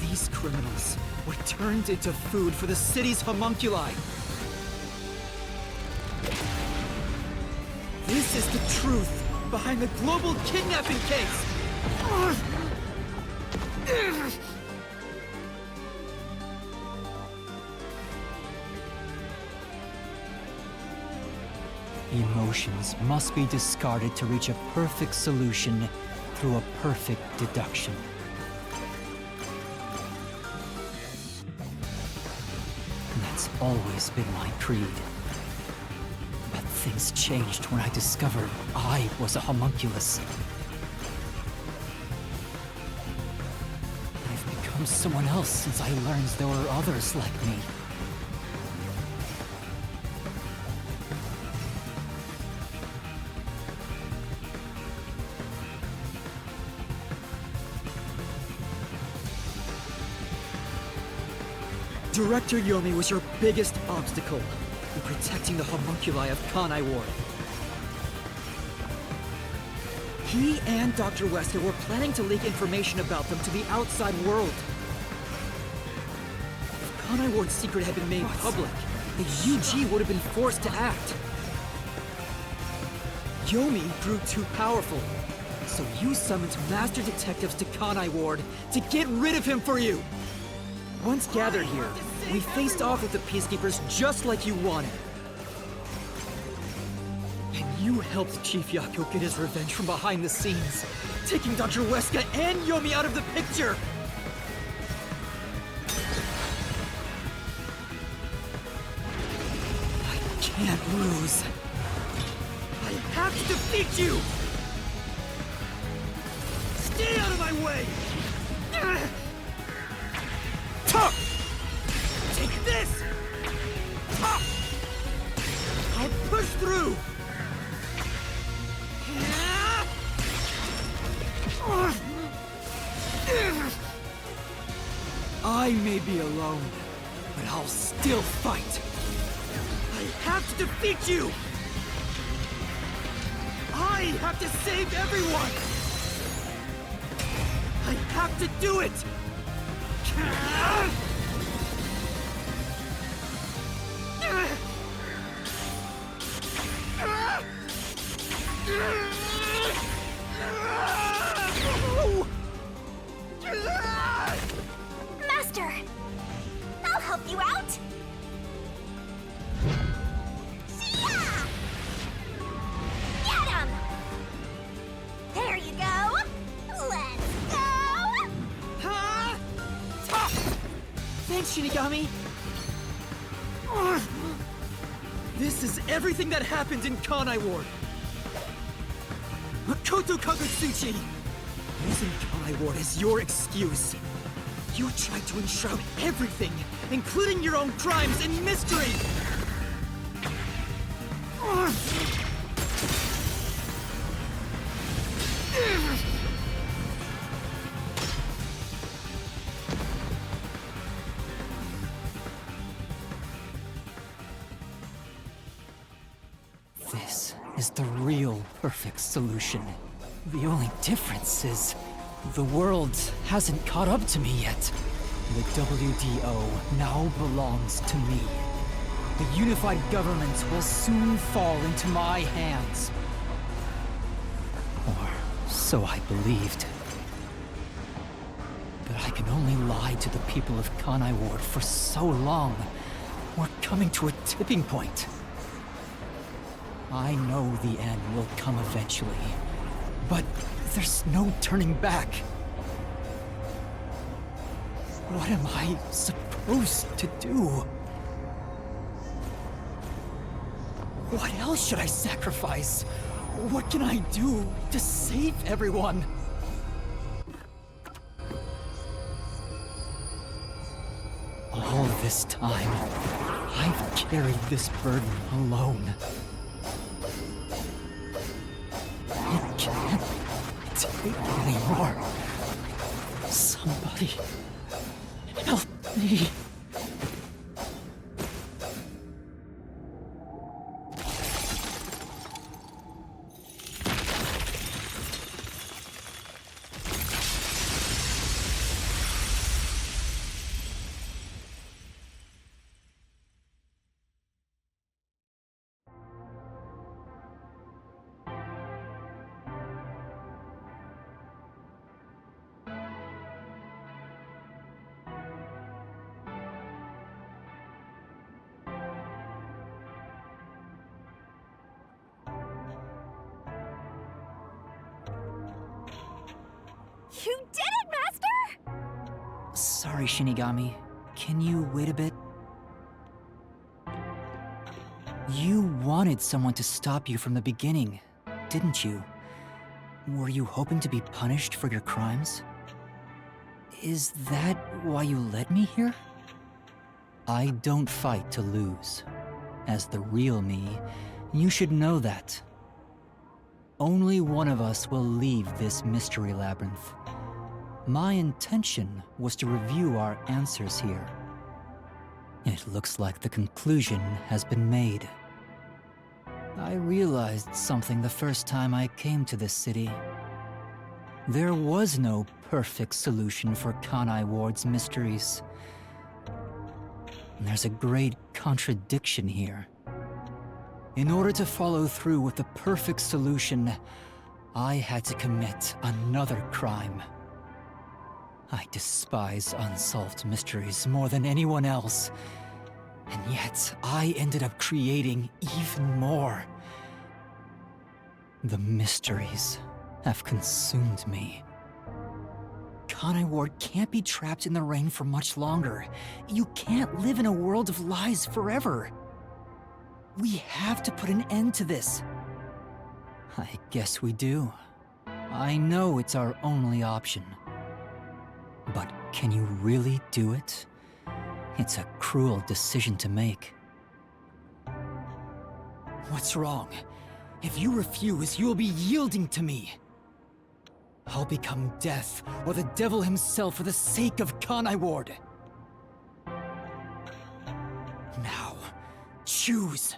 These criminals were turned into food for the city's homunculi. This is the truth behind the global kidnapping case! Emotions must be discarded to reach a perfect solution through a perfect deduction. And that's always been my creed. But things changed when I discovered I was a homunculus. I've become someone else since I learned there were others like me. Director Yomi was your biggest obstacle in protecting the homunculi of Kanai Ward. He and Dr. Wesker were planning to leak information about them to the outside world. If Kanai Ward's secret had been made public, the UG would have been forced to act. Yomi grew too powerful, so you summoned master detectives to Kanai Ward to get rid of him for you. Once gathered here, we faced off with the Peacekeepers just like you wanted. And you helped Chief Yako get his revenge from behind the scenes, taking Dr. Wesker and Yomi out of the picture! I can't lose. I have to defeat you! Stay out of my way! this! I'll push through! I may be alone, but I'll still fight. I have to defeat you! I have to save everyone! I have to do it! Master! I'll help you out! See-ya! Get him! There you go! Let's go! Thanks, Shinigami! This is everything that happened in Kanai Ward! Makoto Kagutsuchi! Using Kanai Ward as your excuse. You tried to enshroud everything, including your own crimes, in mystery! This is the real perfect solution. The only difference is the world hasn't caught up to me yet. The WDO now belongs to me. The unified government will soon fall into my hands. Or so I believed. But I can only lie to the people of Kanai Ward for so long. We're coming to a tipping point. I know the end will come eventually, but there's no turning back. What am I supposed to do? What else should I sacrifice? What can I do to save everyone? All this time, I've carried this burden alone. I can't take it anymore. Somebody help me. You did it, Master! Sorry, Shinigami. Can you wait a bit? You wanted someone to stop you from the beginning, didn't you? Were you hoping to be punished for your crimes? Is that why you led me here? I don't fight to lose. As the real me, you should know that. Only one of us will leave this mystery labyrinth. My intention was to review our answers here. It looks like the conclusion has been made. I realized something the first time I came to this city. There was no perfect solution for Kanai Ward's mysteries. There's a great contradiction here. In order to follow through with the perfect solution, I had to commit another crime. I despise unsolved mysteries more than anyone else. And yet, I ended up creating even more. The mysteries have consumed me. Kanai Ward can't be trapped in the rain for much longer. You can't live in a world of lies forever. We have to put an end to this. I guess we do. I know it's our only option. But can you really do it? It's a cruel decision to make. What's wrong? If you refuse, you will be yielding to me. I'll become death, or the devil himself for the sake of Kanai Ward. Now, choose.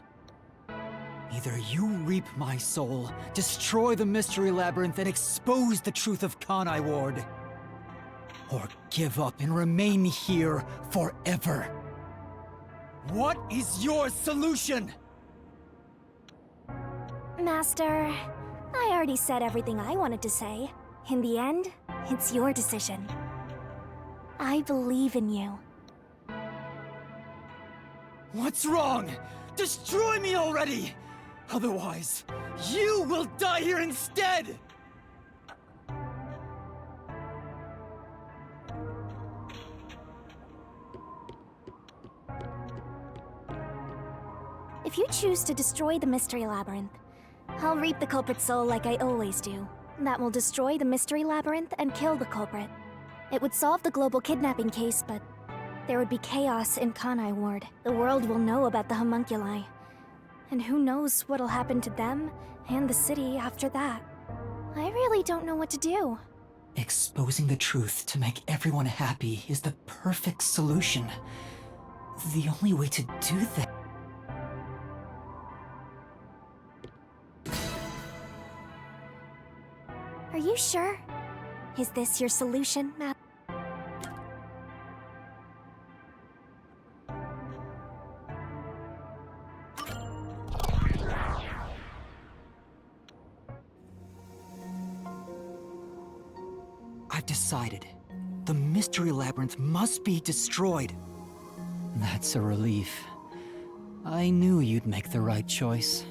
Either you reap my soul, destroy the Mystery Labyrinth, and expose the truth of Kanai Ward, or give up and remain here forever. What is your solution? Master, I already said everything I wanted to say. In the end, it's your decision. I believe in you. What's wrong? Destroy me already! Otherwise, you will die here instead! If you choose to destroy the Mystery Labyrinth, I'll reap the culprit's soul like I always do. That will destroy the Mystery Labyrinth and kill the culprit. It would solve the global kidnapping case, but there would be chaos in Kanai Ward. The world will know about the homunculi. And who knows what'll happen to them and the city after that. I really don't know what to do. Exposing the truth to make everyone happy is the perfect solution. The only way to do that... Are you sure? Is this your solution, Matt? I've decided. The Mystery Labyrinth must be destroyed. That's a relief. I knew you'd make the right choice.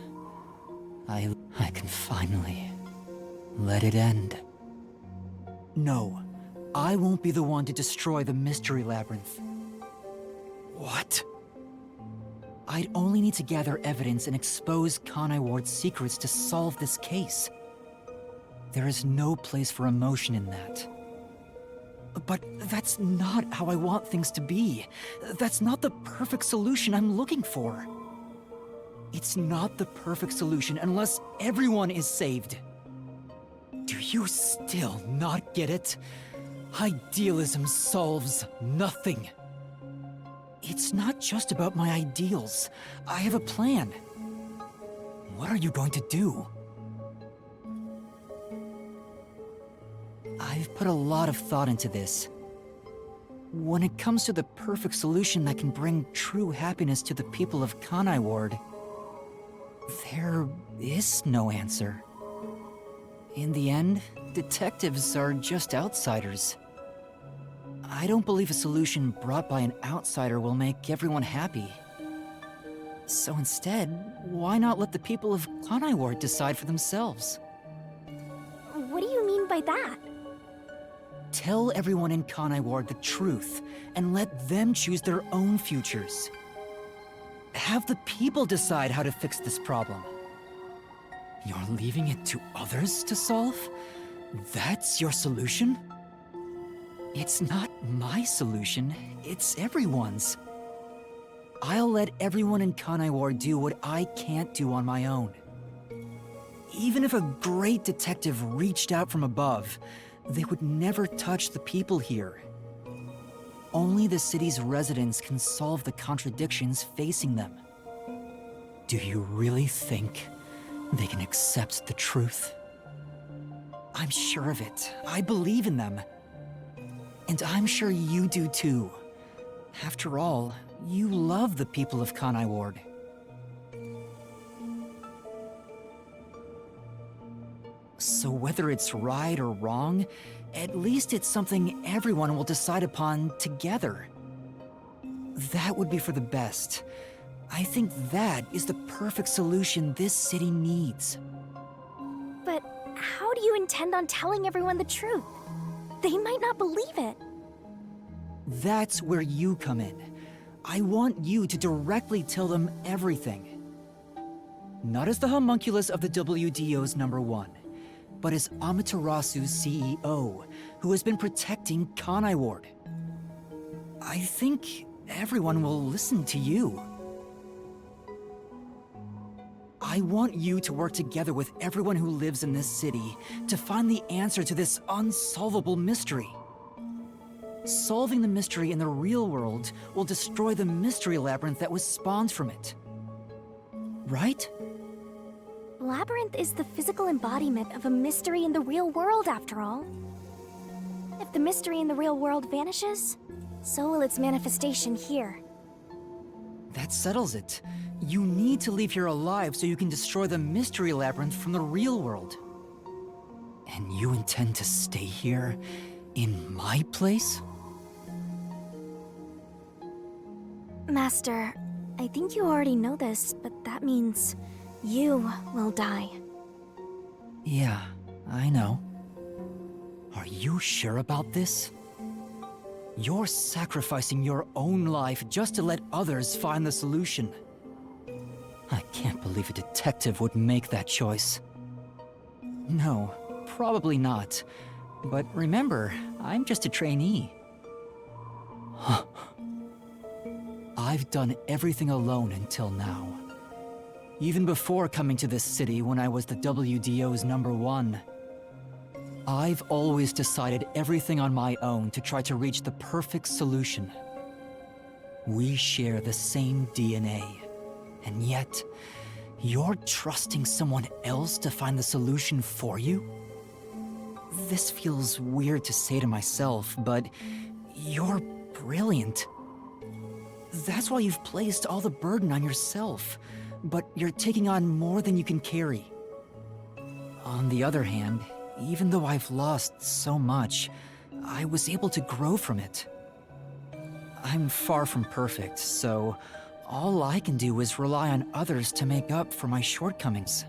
I can finally let it end. No, I won't be the one to destroy the Mystery Labyrinth. What? I'd only need to gather evidence and expose Kanai Ward's secrets to solve this case. There is no place for emotion in that. But that's not how I want things to be. That's not the perfect solution I'm looking for. It's not the perfect solution unless everyone is saved. Do you still not get it? Idealism solves nothing. It's not just about my ideals. I have a plan. What are you going to do? I've put a lot of thought into this. When it comes to the perfect solution that can bring true happiness to the people of Kanai Ward, there is no answer. In the end, detectives are just outsiders. I don't believe a solution brought by an outsider will make everyone happy. So instead, why not let the people of Kanai Ward decide for themselves? What do you mean by that? Tell everyone in Kanai Ward the truth, and let them choose their own futures. Have the people decide how to fix this problem. You're leaving it to others to solve? That's your solution? It's not my solution, it's everyone's. I'll let everyone in Kanai Ward do what I can't do on my own. Even if a great detective reached out from above, they would never touch the people here. Only the city's residents can solve the contradictions facing them. Do you really think they can accept the truth? I'm sure of it. I believe in them. And I'm sure you do too. After all, you love the people of Kanai Ward. So whether it's right or wrong, at least it's something everyone will decide upon together. That would be for the best. I think that is the perfect solution this city needs. But how do you intend on telling everyone the truth? They might not believe it. That's where you come in. I want you to directly tell them everything. Not as the homunculus of the WDO's #1, but as Amaterasu's CEO, who has been protecting Kanai Ward. I think everyone will listen to you. I want you to work together with everyone who lives in this city to find the answer to this unsolvable mystery. Solving the mystery in the real world will destroy the mystery labyrinth that was spawned from it. Right? Labyrinth is the physical embodiment of a mystery in the real world, after all. If the mystery in the real world vanishes, so will its manifestation here. That settles it. You need to leave here alive so you can destroy the mystery labyrinth from the real world. And you intend to stay here, in my place? Master, I think you already know this, but that means you will die. Yeah, I know. Are you sure about this? You're sacrificing your own life just to let others find the solution. I can't believe a detective would make that choice. No, probably not. But remember, I'm just a trainee. I've done everything alone until now. Even before coming to this city when I was the WDO's #1. I've always decided everything on my own to try to reach the perfect solution. We share the same DNA, and yet, you're trusting someone else to find the solution for you? This feels weird to say to myself, but you're brilliant. That's why you've placed all the burden on yourself, but you're taking on more than you can carry. On the other hand, even though I've lost so much, I was able to grow from it. I'm far from perfect, so all I can do is rely on others to make up for my shortcomings.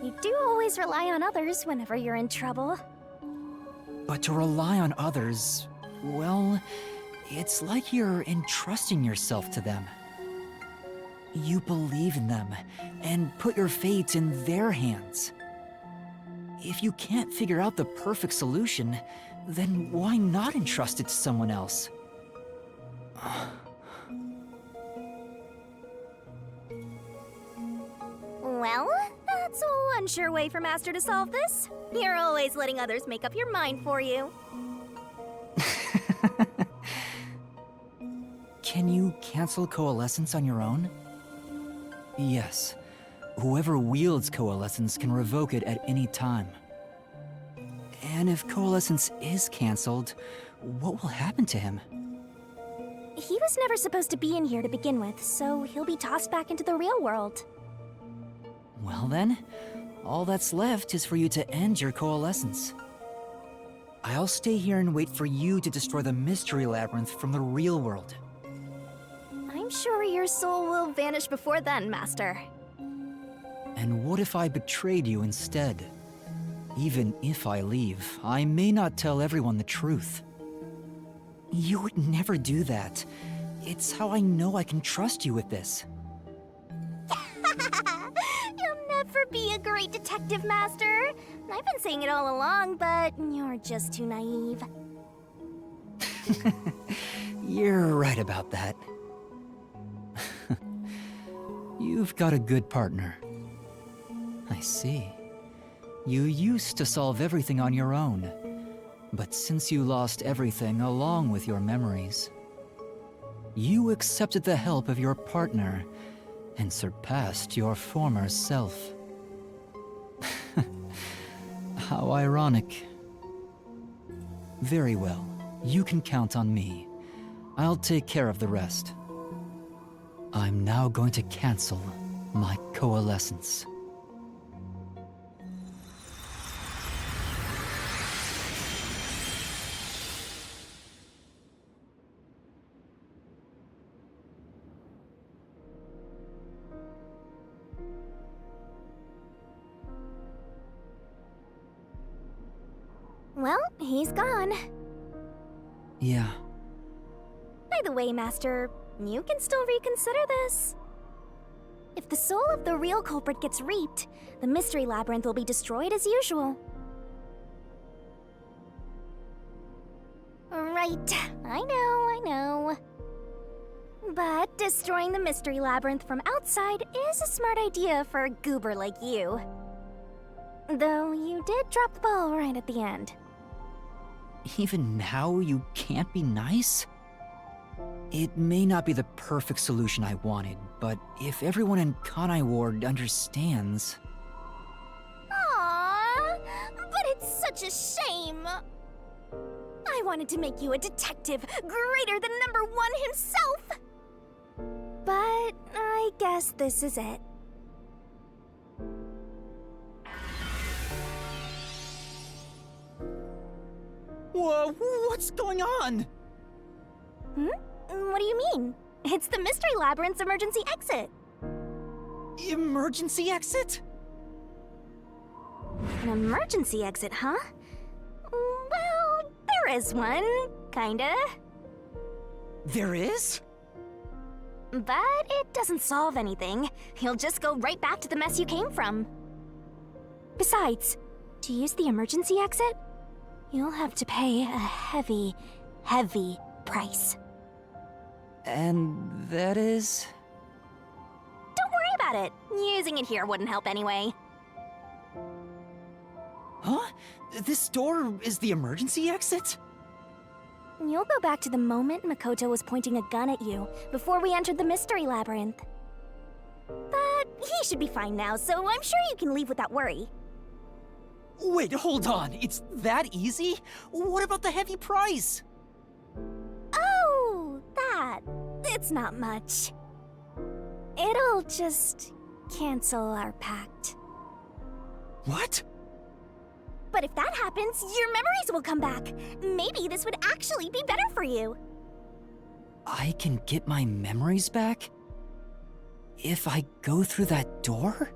You do always rely on others whenever you're in trouble. But to rely on others, well, it's like you're entrusting yourself to them. You believe in them and put your fate in their hands. If you can't figure out the perfect solution, then why not entrust it to someone else? Well, that's one sure way for Master to solve this. You're always letting others make up your mind for you. Can you cancel Coalescence on your own? Yes. Whoever wields Coalescence can revoke it at any time. And if Coalescence is cancelled, what will happen to him? He was never supposed to be in here to begin with, so he'll be tossed back into the real world. Well then, all that's left is for you to end your Coalescence. I'll stay here and wait for you to destroy the Mystery Labyrinth from the real world. I'm sure your soul will vanish before then, Master. And what if I betrayed you instead? Even if I leave, I may not tell everyone the truth. You would never do that. It's how I know I can trust you with this. You'll never be a great detective, Master. I've been saying it all along, but you're just too naive. You're right about that. You've got a good partner. I see. You used to solve everything on your own, but since you lost everything along with your memories, you accepted the help of your partner and surpassed your former self. How ironic. Very well. You can count on me. I'll take care of the rest. I'm now going to cancel my Coalescence. Well, he's gone. Yeah. By the way, Master, you can still reconsider this. If the soul of the real culprit gets reaped, the Mystery Labyrinth will be destroyed as usual. Right, I know. But destroying the mystery labyrinth from outside is a smart idea for a goober like you. Though you did drop the ball right at the end. Even now, you can't be nice? It may not be the perfect solution I wanted, but if everyone in Kanai Ward understands... Aww, but it's such a shame. I wanted to make you a detective greater than #1 himself. But I guess this is it. Whoa, what's going on? What do you mean? It's the Mystery Labyrinth's emergency exit. Emergency exit? An emergency exit, huh? Well, there is one, kinda. There is? But it doesn't solve anything. You'll just go right back to the mess you came from. Besides, to use the emergency exit, you'll have to pay a heavy, heavy price. And that is... Don't worry about it. Using it here wouldn't help anyway. Huh? This door is the emergency exit? You'll go back to the moment Makoto was pointing a gun at you before we entered the Mystery Labyrinth. But he should be fine now, so I'm sure you can leave without worry. Wait, hold on. It's that easy? What about the heavy price? Oh, that. It's not much. It'll just cancel our pact. What? But if that happens, your memories will come back. Maybe this would actually be better for you. I can get my memories back? If I go through that door?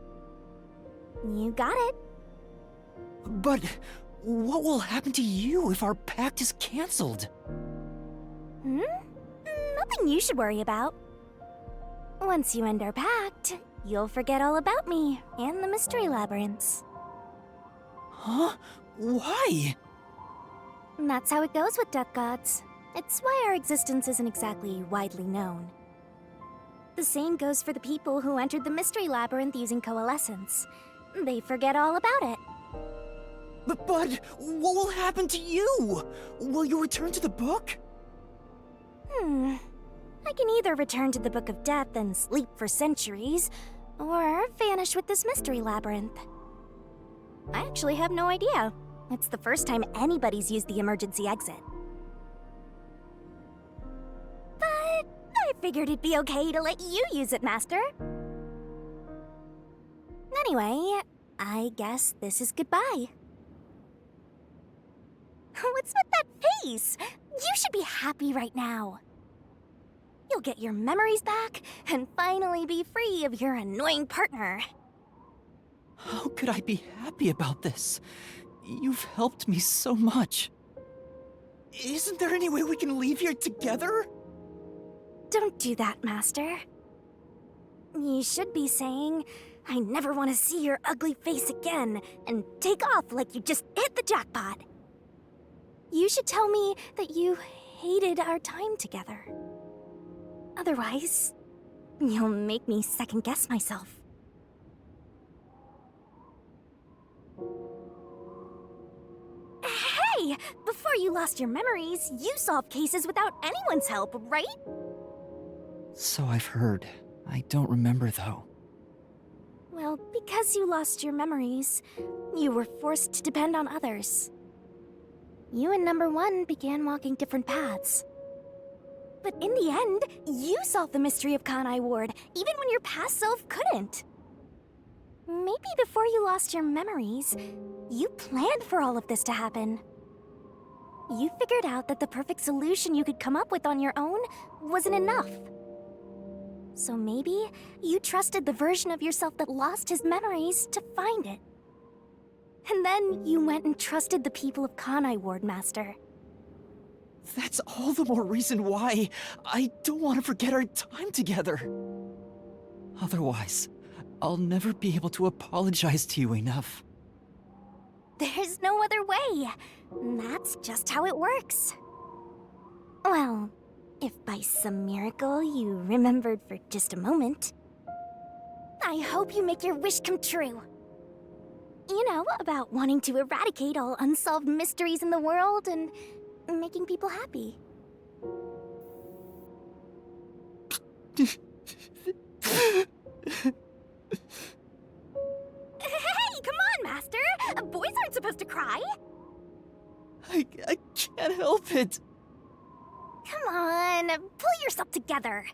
You got it. But what will happen to you if our pact is cancelled? Nothing you should worry about. Once you end our pact, you'll forget all about me and the Mystery Labyrinths. Huh? Why? That's how it goes with Death Gods. It's why our existence isn't exactly widely known. The same goes for the people who entered the Mystery Labyrinth using Coalescence. They forget all about it. But what will happen to you? Will you return to the book? I can either return to the Book of Death and sleep for centuries, or vanish with this Mystery Labyrinth. I actually have no idea. It's the first time anybody's used the emergency exit. But I figured it'd be okay to let you use it, Master. Anyway, I guess this is goodbye. What's with that face? You should be happy right now. You'll get your memories back and finally be free of your annoying partner. How could I be happy about this? You've helped me so much. Isn't there any way we can leave here together? Don't do that, Master. You should be saying, I never want to see your ugly face again, and take off like you just hit the jackpot. You should tell me that you hated our time together. Otherwise, you'll make me second-guess myself. Hey! Before you lost your memories, you solved cases without anyone's help, right? So I've heard. I don't remember, though. Well, because you lost your memories, you were forced to depend on others. You and #1 began walking different paths. But in the end, you solved the mystery of Kanai Ward, even when your past self couldn't. Maybe before you lost your memories, you planned for all of this to happen. You figured out that the perfect solution you could come up with on your own wasn't enough. So maybe you trusted the version of yourself that lost his memories to find it. And then you went and trusted the people of Kanai Ward, Master. That's all the more reason why I don't want to forget our time together. Otherwise, I'll never be able to apologize to you enough. There's no other way. That's just how it works. Well, If by some miracle you remembered for just a moment, I hope you make your wish come true. You know, about wanting to eradicate all unsolved mysteries in the world and making people happy. Hey, come on, Master! Boys aren't supposed to cry! I can't help it. Come on, pull yourself together.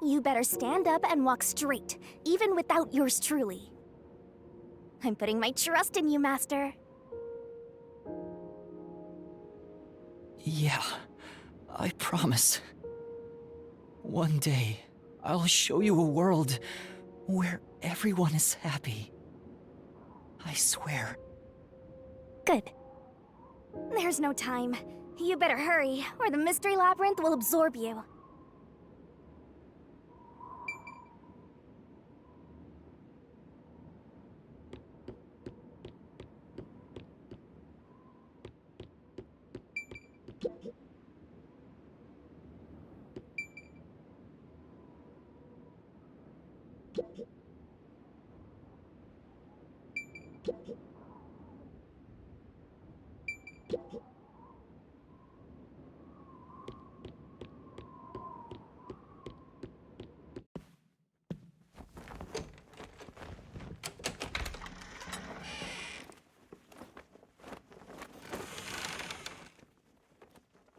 You better stand up and walk straight, even without yours truly. I'm putting my trust in you, Master. Yeah, I promise. One day, I'll show you a world where everyone is happy. I swear. Good. There's no time. You better hurry, or the Mystery Labyrinth will absorb you.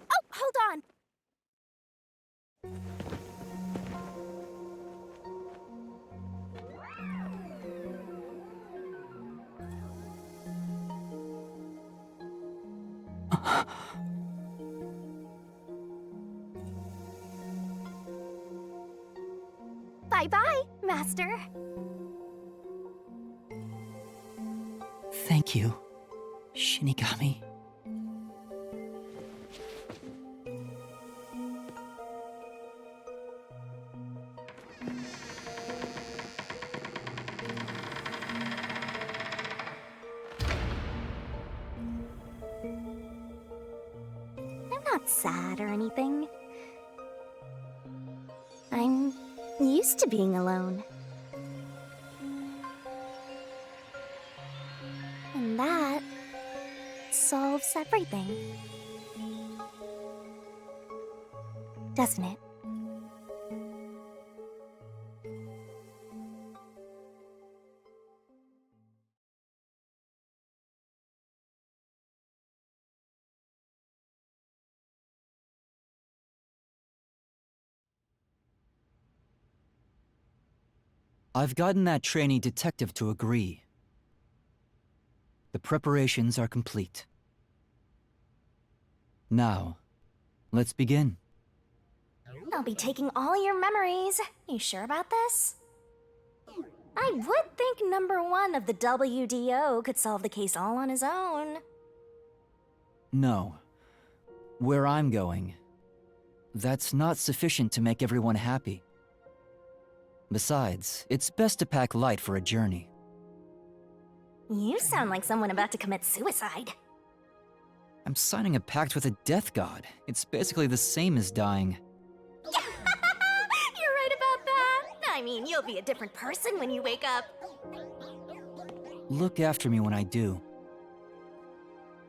Oh, hold on! Bye-bye, Master. Thank you, Shinigami. I'm not sad or anything. I'm used to being alone. And that solves everything. Doesn't it? I've gotten that trainee detective to agree. The preparations are complete. Now, let's begin. I'll be taking all your memories. You sure about this? I would think number one of the WDO could solve the case all on his own. No. Where I'm going, that's not sufficient to make everyone happy. Besides, it's best to pack light for a journey. You sound like someone about to commit suicide. I'm signing a pact with a death god. It's basically the same as dying. You're right about that. I mean, you'll be a different person when you wake up. Look after me when I do.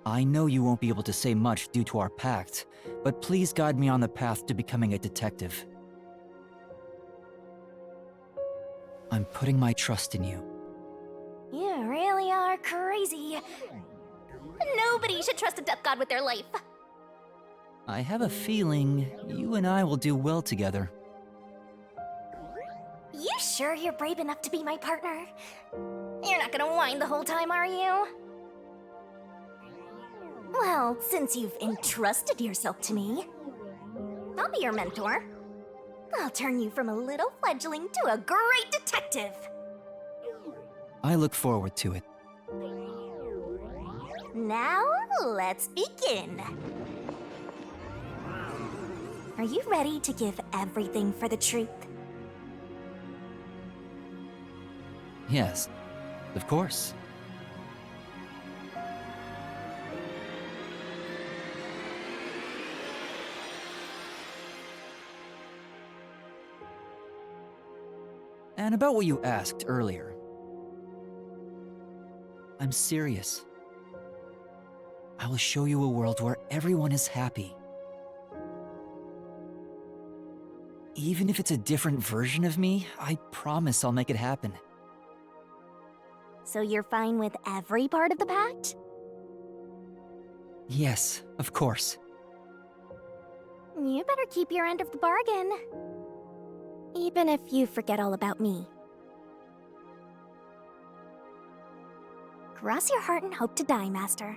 I know you won't be able to say much due to our pact, but please guide me on the path to becoming a detective. I'm putting my trust in you. You really are crazy. Nobody should trust a death god with their life. I have a feeling you and I will do well together. You sure you're brave enough to be my partner? You're not gonna whine the whole time, are you? Well, since you've entrusted yourself to me, I'll be your mentor. I'll turn you from a little fledgling to a great detective. I look forward to it. Now, let's begin. Are you ready to give everything for the truth? Yes, of course. And about what you asked earlier. I'm serious. I will show you a world where everyone is happy. Even if it's a different version of me, I promise I'll make it happen. So you're fine with every part of the pact? Yes, of course. You better keep your end of the bargain. Even if you forget all about me. Cross your heart and hope to die, Master.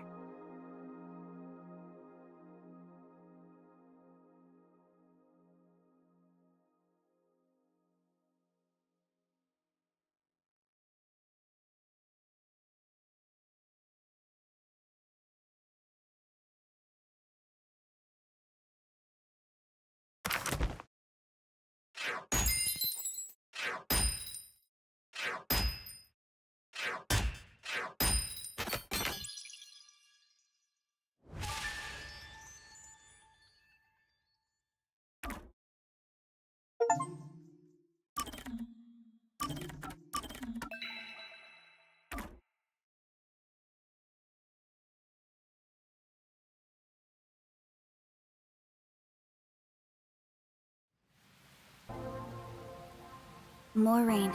More rain.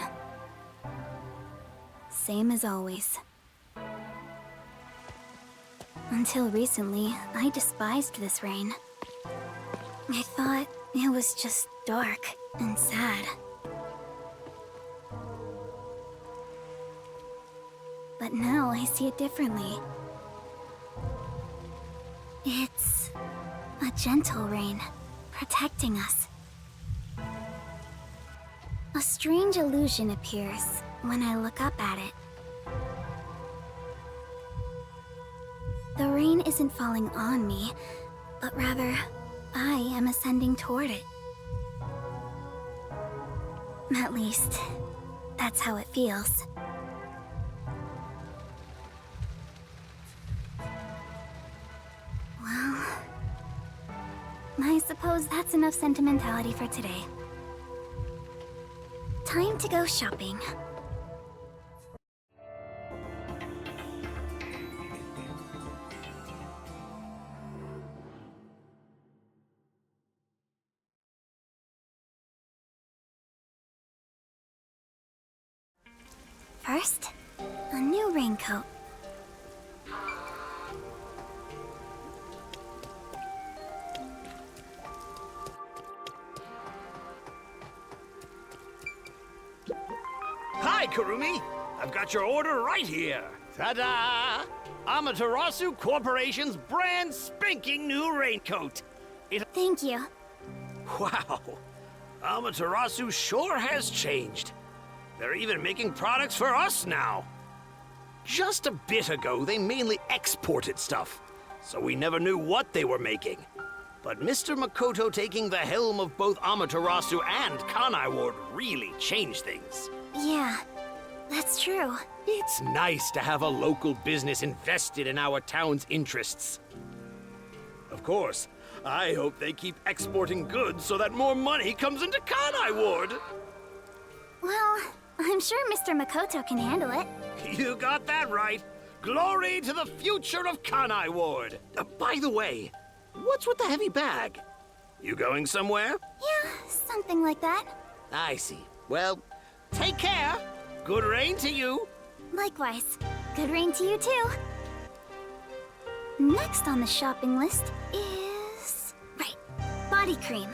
Same as always. Until recently, I despised this rain. I thought it was just dark and sad. But now I see it differently. It's a gentle rain, protecting us. A strange illusion appears when I look up at it. The rain isn't falling on me, but rather, I am ascending toward it. At least, that's how it feels. Well, I suppose that's enough sentimentality for today. Time to go shopping. First, a new raincoat. Hi, Kurumi! I've got your order right here. Ta-da! Amaterasu Corporation's brand spanking new raincoat. Thank you. Wow! Amaterasu sure has changed. They're even making products for us now. Just a bit ago, they mainly exported stuff, so we never knew what they were making. But Mr. Makoto taking the helm of both Amaterasu and Kanai Ward really changed things. Yeah, that's true. It's nice to have a local business invested in our town's interests. Of course, I hope they keep exporting goods so that more money comes into Kanai Ward. Well, I'm sure Mr. Makoto can handle it. You got that right. Glory to the future of Kanai Ward. By the way, what's with the heavy bag? You going somewhere? Yeah, something like that. I see. Well, take care. Good rain to you. Likewise. Good rain to you too. Next on the shopping list is... right, body cream.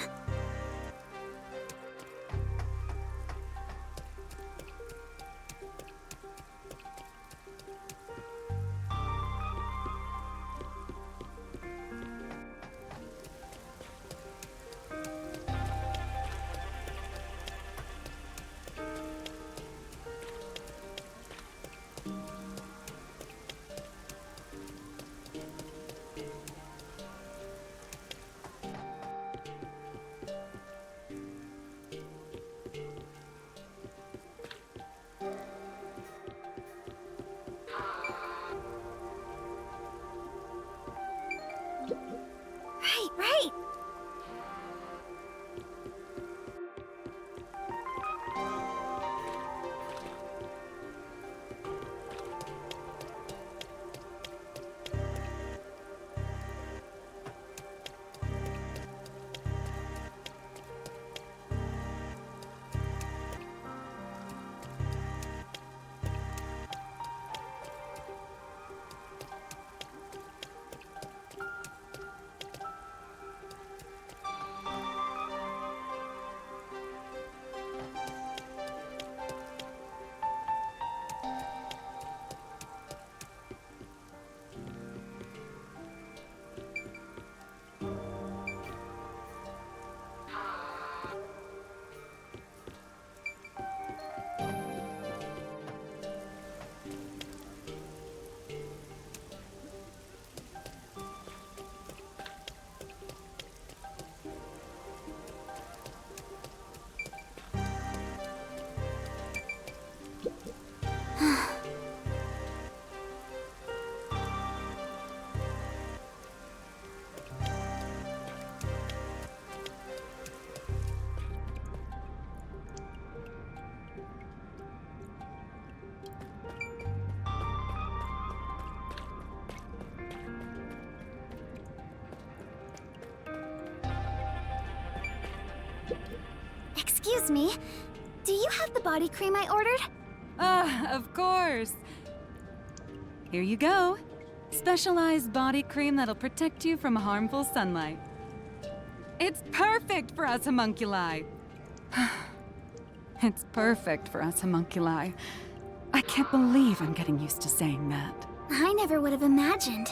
Excuse me. Do you have the body cream I ordered? Of course. Here you go. Specialized body cream that'll protect you from harmful sunlight. It's perfect for us homunculi. It's perfect for us homunculi. I can't believe I'm getting used to saying that. I never would have imagined.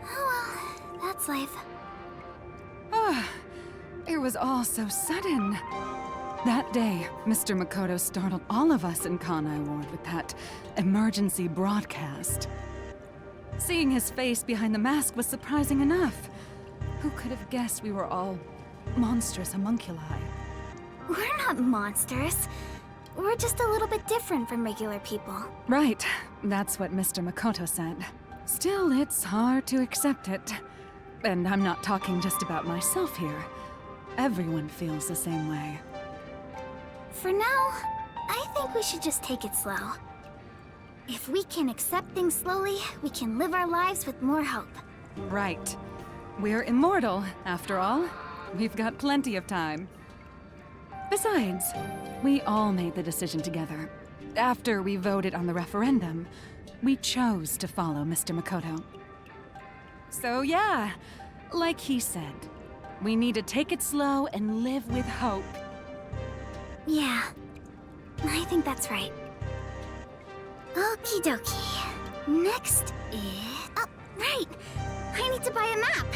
Oh well, that's life. It was all so sudden. That day, Mr. Makoto startled all of us in Kanai Ward with that emergency broadcast. Seeing his face behind the mask was surprising enough. Who could have guessed we were all monstrous homunculi? We're not monsters. We're just a little bit different from regular people. Right, that's what Mr. Makoto said. Still, it's hard to accept it. And I'm not talking just about myself here. Everyone feels the same way. For now, I think we should just take it slow. If we can accept things slowly, we can live our lives with more hope. Right. We're immortal, after all. We've got plenty of time. Besides, we all made the decision together. After we voted on the referendum, we chose to follow Mr. Makoto. So yeah, like he said, we need to take it slow and live with hope. Yeah, I think that's right. Okie dokie. Next is... Oh, right! I need to buy a map!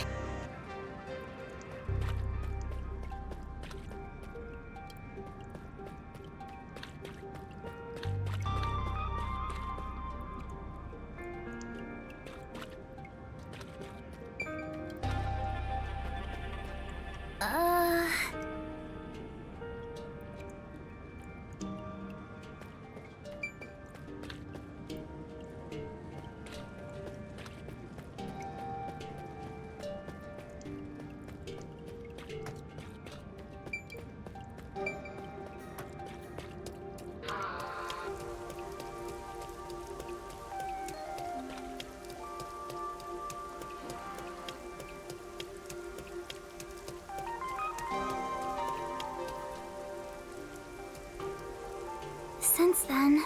Since then,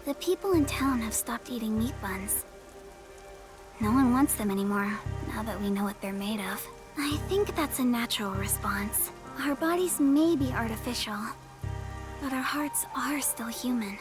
the people in town have stopped eating meat buns. No one wants them anymore, now that we know what they're made of. I think that's a natural response. Our bodies may be artificial, but our hearts are still human.